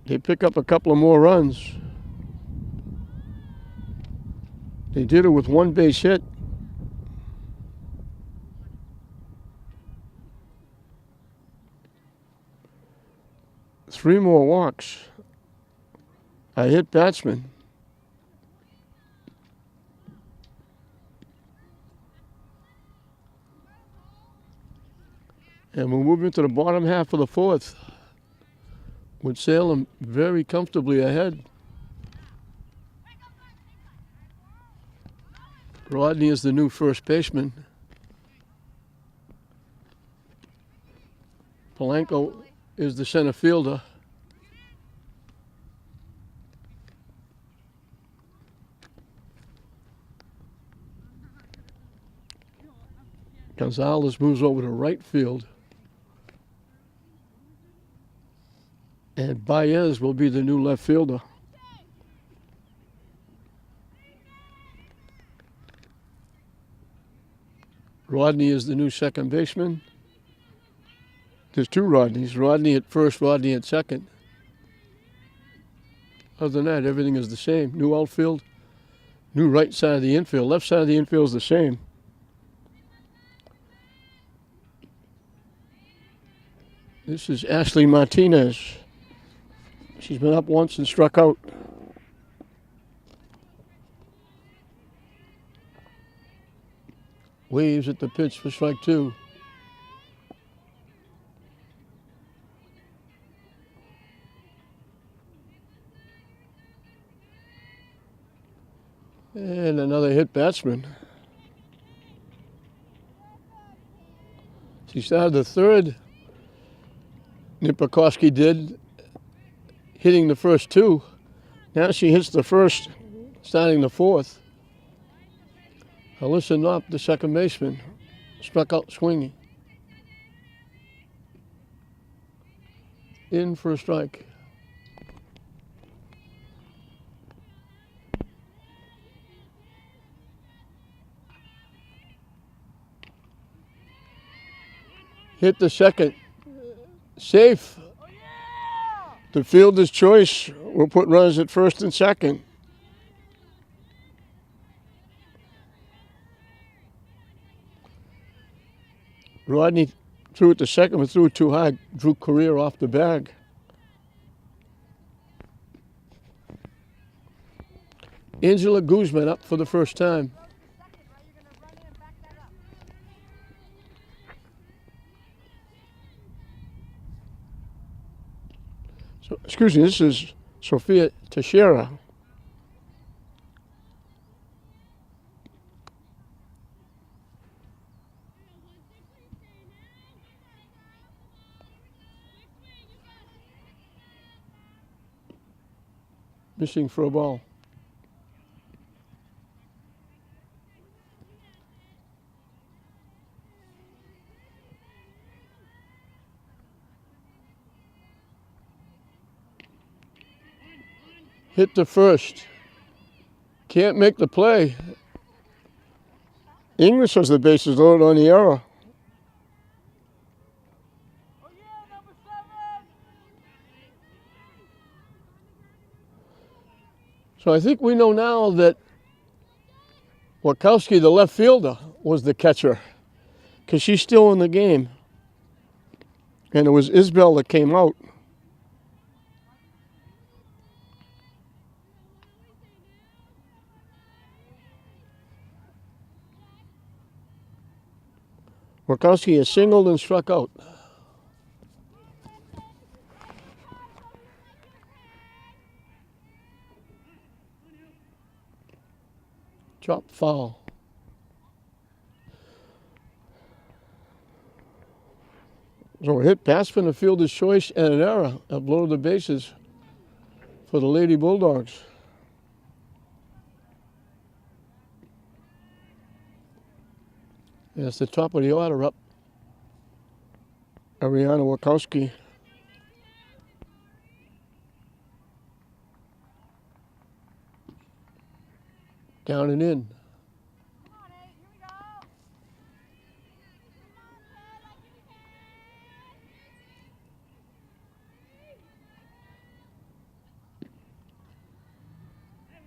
Speaker 1: They pick up a couple of more runs. They did it with 1 base hit. Three more walks. A hit batsman. And we'll move into the bottom half of the 4th with Salem very comfortably ahead. Rodney is the new first baseman. Polanco is the center fielder. Gonzalez moves over to right field. And Baez will be the new left fielder. Rodney is the new second baseman. There's 2 Rodneys. Rodney at first, Rodney at second. Other than that, everything is the same. New outfield, new right side of the infield. Left side of the infield is the same. This is Ashley Martinez. She's been up once and struck out. Waves at the pitch for strike 2. And another hit batsman. She started the 3rd. Nipakowski did, hitting the first 2. Now she hits the first, starting the 4th. Alyssa Knopp, the second baseman, struck out swinging. In for a strike. Hit the second. Safe. The fielder's choice will put runners at first and second. Rodney threw it to second, but threw it too high. Drew Correa off the bag. Angela Guzman up for the first time. So, excuse me, this is Sophia Teixeira. Missing for a ball. Hit the first. Can't make the play. English has the bases loaded on the error. So I think we know now that Wachowski, the left fielder, was the catcher because she's still in the game. And it was Isbell that came out. Wachowski has singled and struck out. Drop foul. So a hit pass from the fielder's choice and an error at below the bases for the Lady Bulldogs. And it's the top of the order up. Ariana Wachowski. Down and in.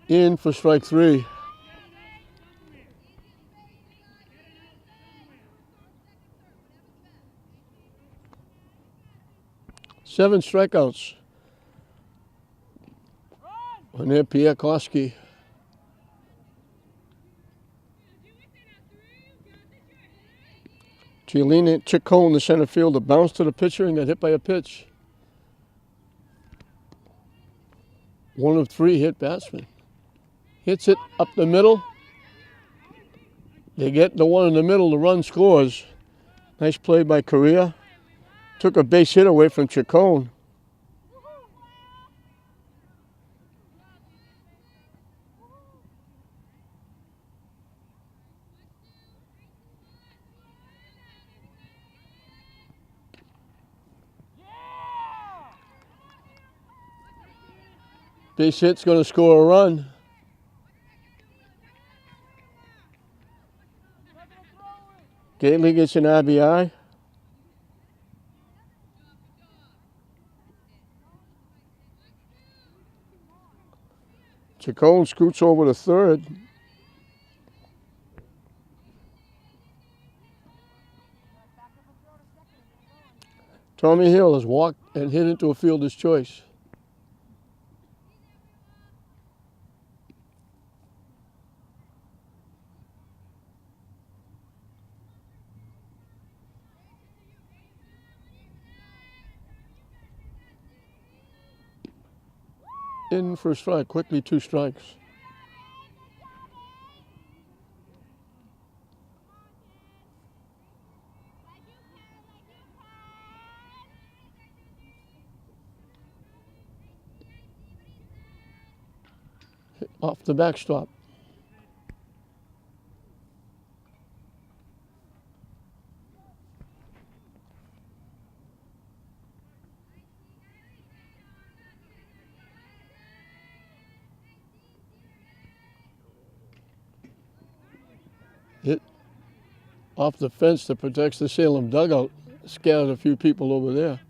Speaker 1: In for strike 3. Seven strikeouts on there, Pierre Koski. Giolini took Cole in the center field, a bounce to the pitcher and got hit by a pitch. One of 3 hit batsmen. Hits it up the middle. They get the one in the middle, the run scores. Nice play by Correa. Took a base hit away from Chacon. Base hit's going to score a run. Gately gets an RBI. Chacon scoots over to third. Tommy Hill has walked and hit into a fielder's choice. In for a strike, quickly 2 strikes. Hit off the backstop. Hit off the fence that protects the Salem dugout. Scattered a few people over there.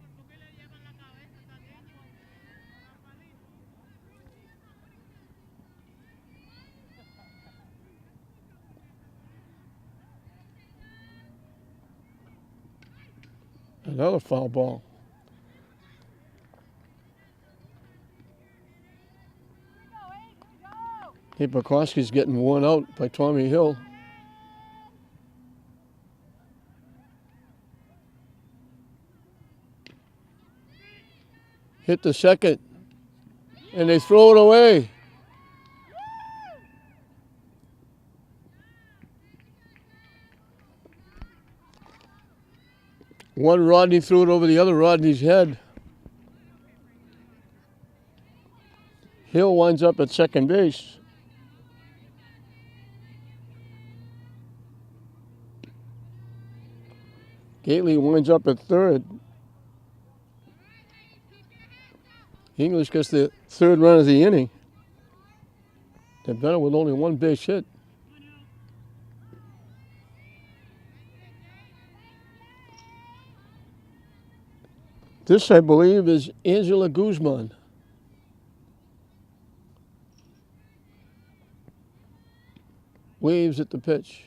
Speaker 1: Another foul ball. Hippokowski's getting worn out by Tommy Hill. Hit the second, and they throw it away. One Rodney threw it over the other Rodney's head. Hill winds up at second base. Gately winds up at third. English gets the third run of the inning. They're better with only 1 base hit. This, I believe, is Angela Guzman. Waves at the pitch.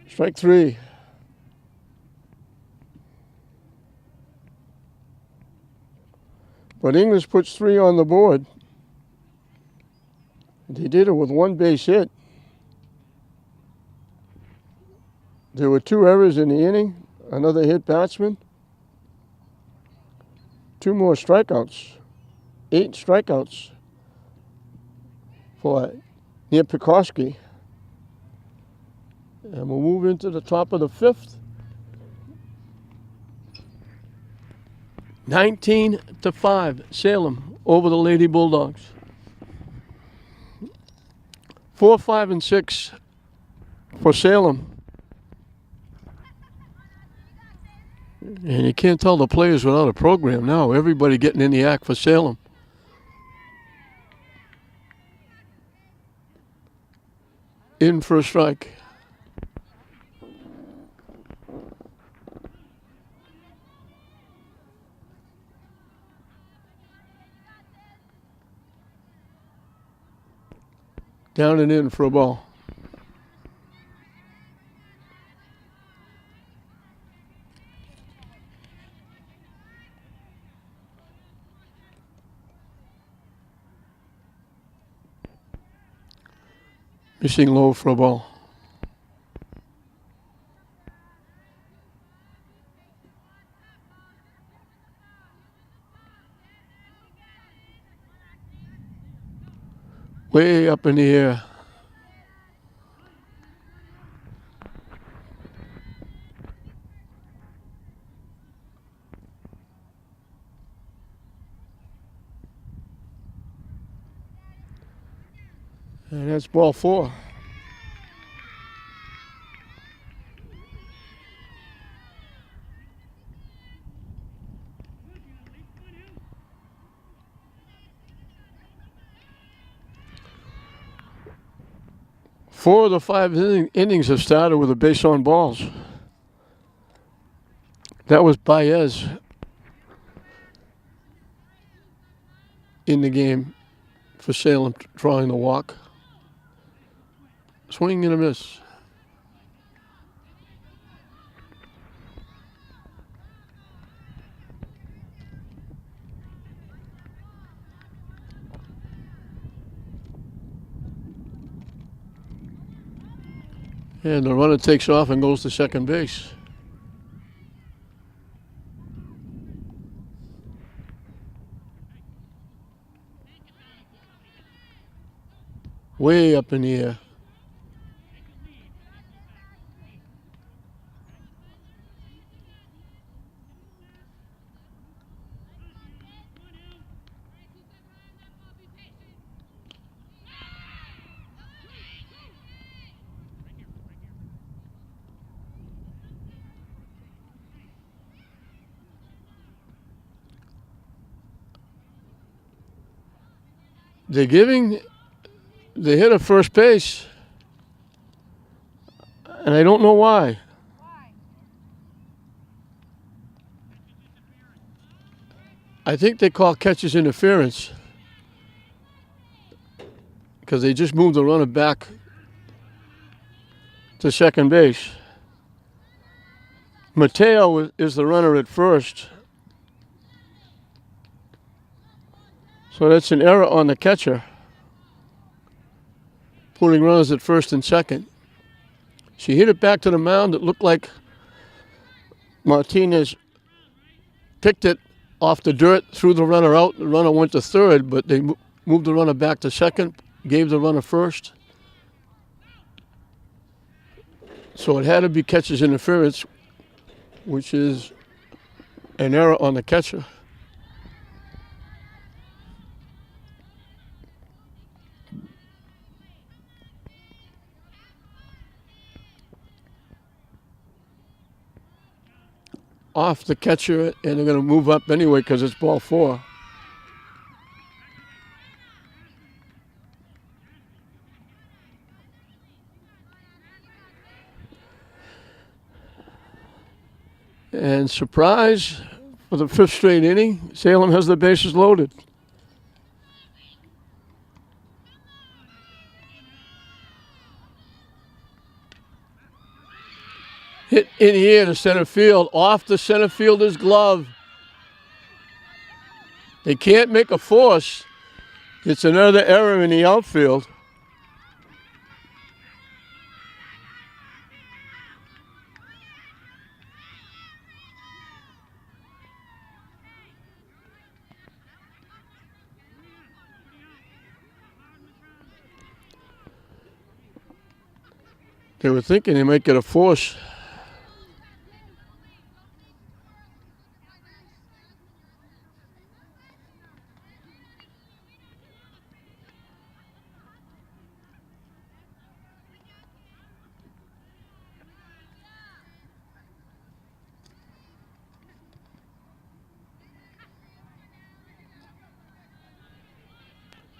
Speaker 1: Strike 3. But English puts 3 on the board. They did it with 1 base hit. There were 2 errors in the inning, another hit batsman, 2 more strikeouts, 8 strikeouts for Hippokowski. And we'll move into the top of the 5th. 19-5, Salem over the Lady Bulldogs. 4, 5, and 6 for Salem. And you can't tell the players without a program now. Everybody getting in the act for Salem. in for a strike. Down and in for a ball. Missing low for a ball. Way up in the air. And that's ball 4. Four of the 5 innings have started with a base on balls. That was Baez in the game for Salem, drawing the walk. Swing and a miss. And the runner takes off and goes to second base. Way up in the air. They're giving the hitter first base, and I don't know why. I think they call catcher's interference because they just moved the runner back to second base. Mateo is the runner at first. So that's an error on the catcher, putting runners at first and second. She hit it back to the mound. It looked like Martinez picked it off the dirt, threw the runner out. The runner went to third, but they moved the runner back to second, gave the runner first. So it had to be catcher's interference, which is an error on the catcher. Off the catcher, and they're going to move up anyway because it's ball 4. And surprise, for the 5th straight inning, Salem has the bases loaded. Hit in here to center field, off the center fielder's glove. They can't make a force. It's another error in the outfield. They were thinking they might get a force.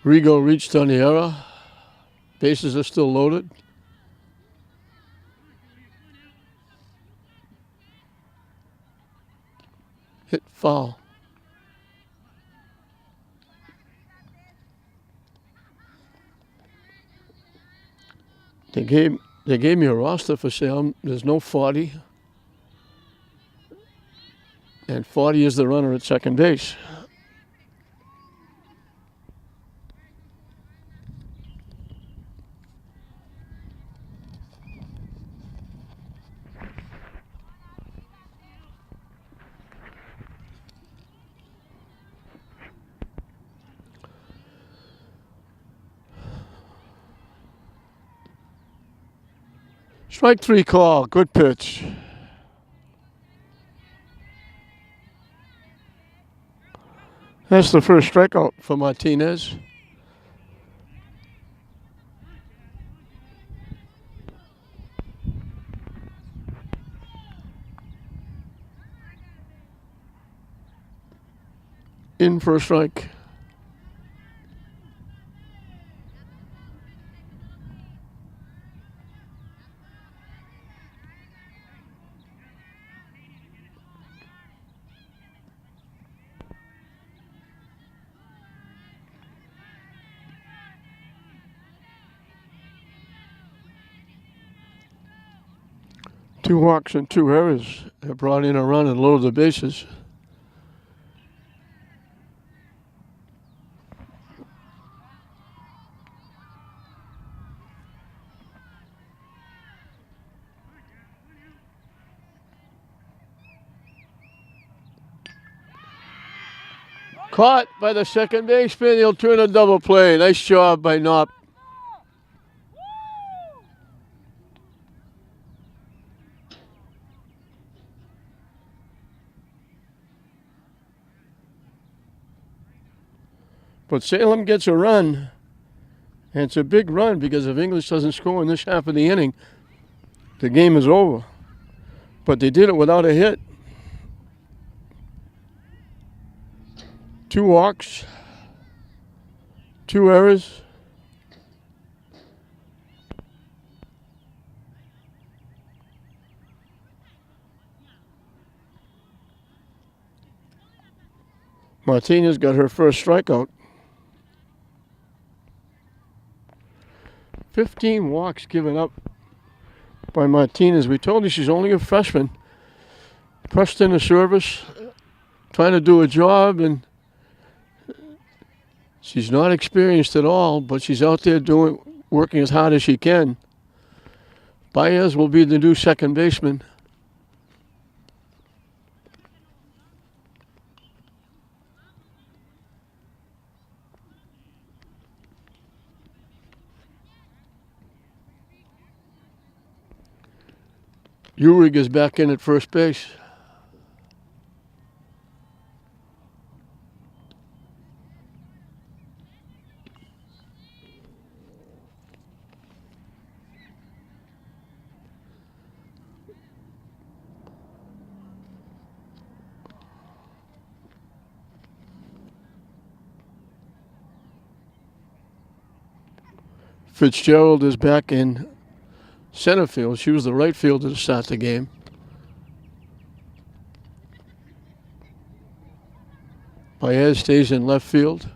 Speaker 1: Rigo reached on the error. Bases are still loaded. Hit foul. They gave me a roster for Salem. There's no 40. And 40 is the runner at second base. Strike 3 call. Good pitch. That's the first strikeout for Martinez. In for a strike. Two walks and 2 errors have brought in a run and loaded the bases. Caught by the second baseman. He'll turn a double play. Nice job by Knopp. But Salem gets a run, and it's a big run because if English doesn't score in this half of the inning, the game is over. But they did it without a hit. 2 walks, 2 errors. Martinez got her first strikeout. 15 walks given up by Martinez. We told you she's only a freshman. Pressed in the service, trying to do a job, and she's not experienced at all, but she's out there working as hard as she can. Baez will be the new second baseman. Uhrig is back in at first base. Fitzgerald is back in center field. She was the right fielder to start the game. Baez stays in left field.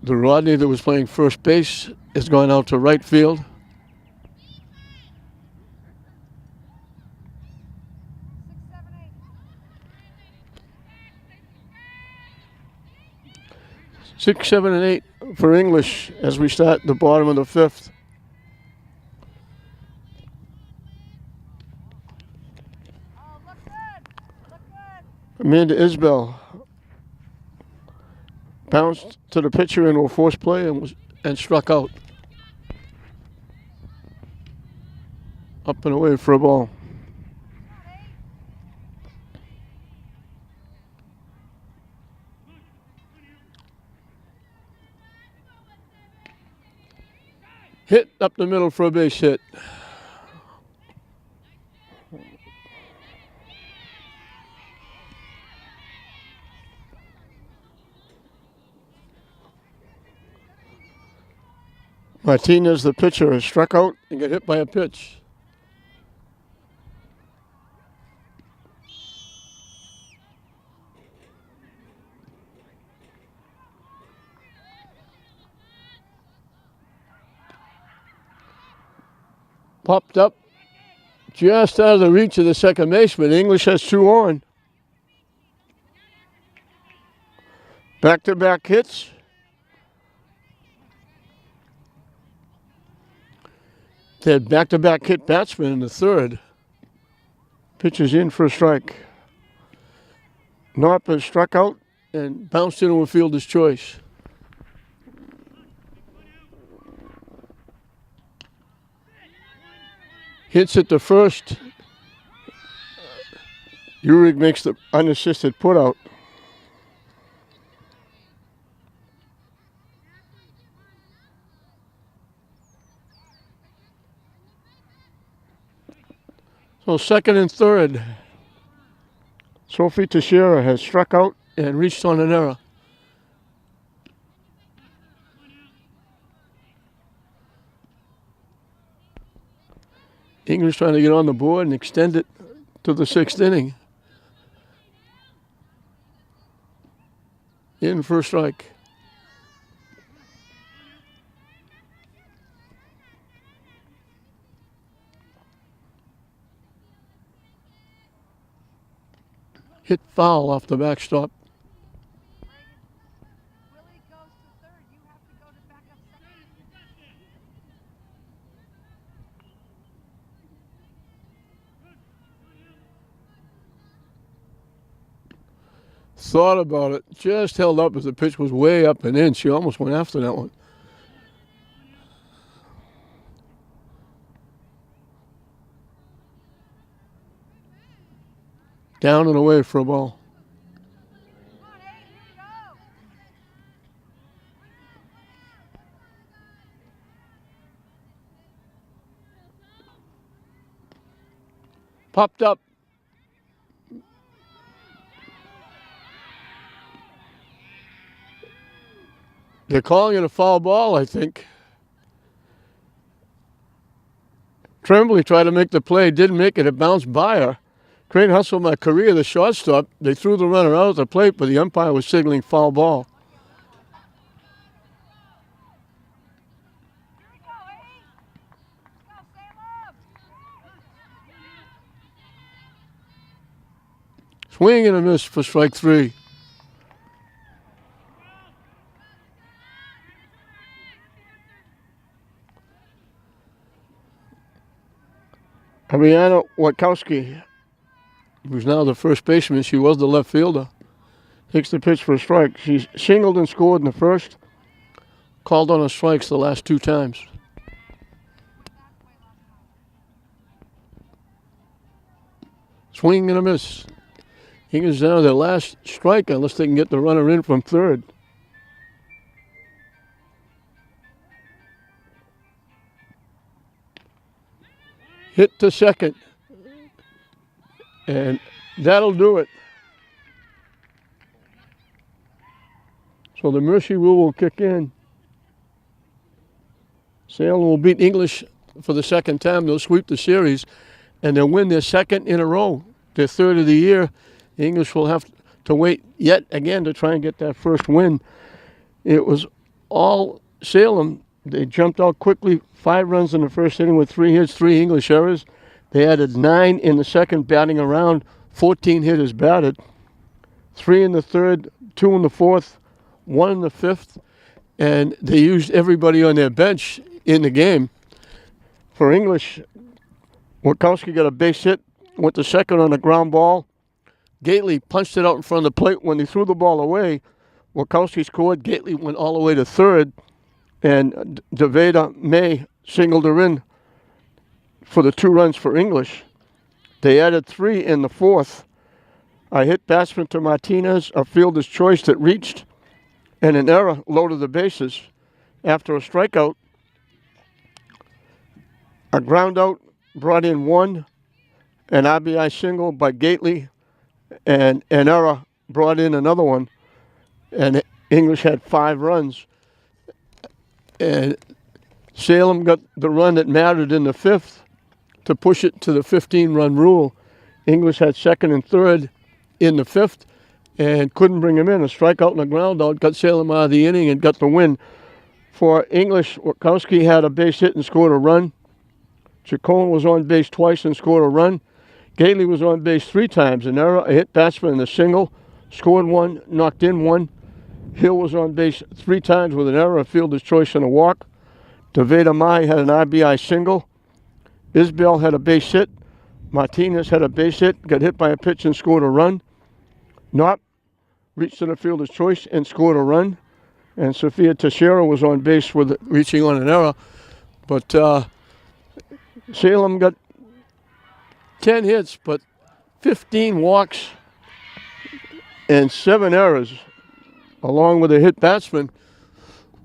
Speaker 1: The Rodney that was playing first base has gone out to right field. Six, 7, and 8 for English as we start the bottom of the 5th. Amanda Isbell bounced to the pitcher into a forced play and struck out. Up and away for a ball. Hit up the middle for a base hit. Martinez, the pitcher, has struck out and got hit by a pitch. Popped up just out of the reach of the second baseman. English has 2 on. Back-to-back hits. They had back-to-back hit batsmen in the third. Pitches in for a strike. Narpa struck out and bounced into a fielder's choice. Hits at the first. Uhrig makes the unassisted putout. So second and third. Sophie Teixeira has struck out and reached on an error. English trying to get on the board and extend it to the 6th inning. In for a strike. Hit foul off the backstop.
Speaker 2: Willie goes to third. You have to go to backup second.
Speaker 1: Thought about it. Just held up as the pitch was way up and in. She almost went after that one. Down and away for a ball.
Speaker 2: Come on, Abe. Go.
Speaker 1: Popped up. They're calling it a foul ball, I think. Tremblay tried to make the play, didn't make it. It bounced by her. Great hustle by Correa, the shortstop. They threw the runner out at the plate, but the umpire was signaling foul ball.
Speaker 2: Here we go, Abe. Let's go, Salem.
Speaker 1: Swing and a miss for strike 3. Ariana Watkowski, who's now the first baseman, she was the left fielder, takes the pitch for a strike. She's singled and scored in the first, called on her strikes the last 2 times. Swing and a miss. English down to their last strike unless they can get the runner in from third. Hit to second. And that'll do it. So the mercy rule will kick in. Salem will beat English for the second time. They'll sweep the series and they'll win their second in a row, their third of the year. The English will have to wait yet again to try and get that first win. It was all Salem. They jumped out quickly, 5 runs in the first inning with 3 hits, 3 English errors. They added 9 in the second, batting around, 14 hitters batted. 3 in the third, 2 in the fourth, 1 in the fifth, and they used everybody on their bench in the game. For English, Watkowski got a base hit, went to second on a ground ball. Gately punched it out in front of the plate. When they threw the ball away, Watkowski scored. Gately went all the way to third, and Deveda May singled her in for the 2 runs for English. They added 3 in the fourth. A hit batsman to Martinez, a fielder's choice that reached, and an error loaded the bases. After a strikeout, a ground out brought in 1, an RBI single by Gately, and an error brought in another one, and English had 5 runs. And Salem got the run that mattered in the 5th to push it to the 15-run rule. English had second and third in the 5th and couldn't bring him in. A strikeout and a ground out got Salem out of the inning and got the win. For English, Watkowski had a base hit and scored a run. Chacon was on base twice and scored a run. Gately was on base 3 times, an error, a hit batsman, and a single. Scored 1, knocked in 1. Hill was on base 3 times with an error, a fielder's choice, and a walk. Deveda Mai had an RBI single. Isbell had a base hit. Martinez had a base hit, got hit by a pitch and scored a run. Knopp reached to the fielder's choice and scored a run. And Sophia Teixeira was on base with reaching on an error. But Salem got 10 hits, but 15 walks and 7 errors, along with a hit batsman,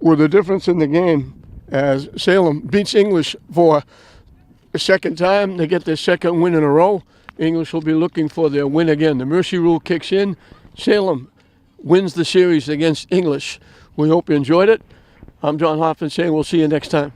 Speaker 1: were the difference in the game as Salem beats English for the second time. They get their second win in a row. English will be looking for their win again. The mercy rule kicks in. Salem wins the series against English. We hope you enjoyed it. I'm John Hoffman saying we'll see you next time.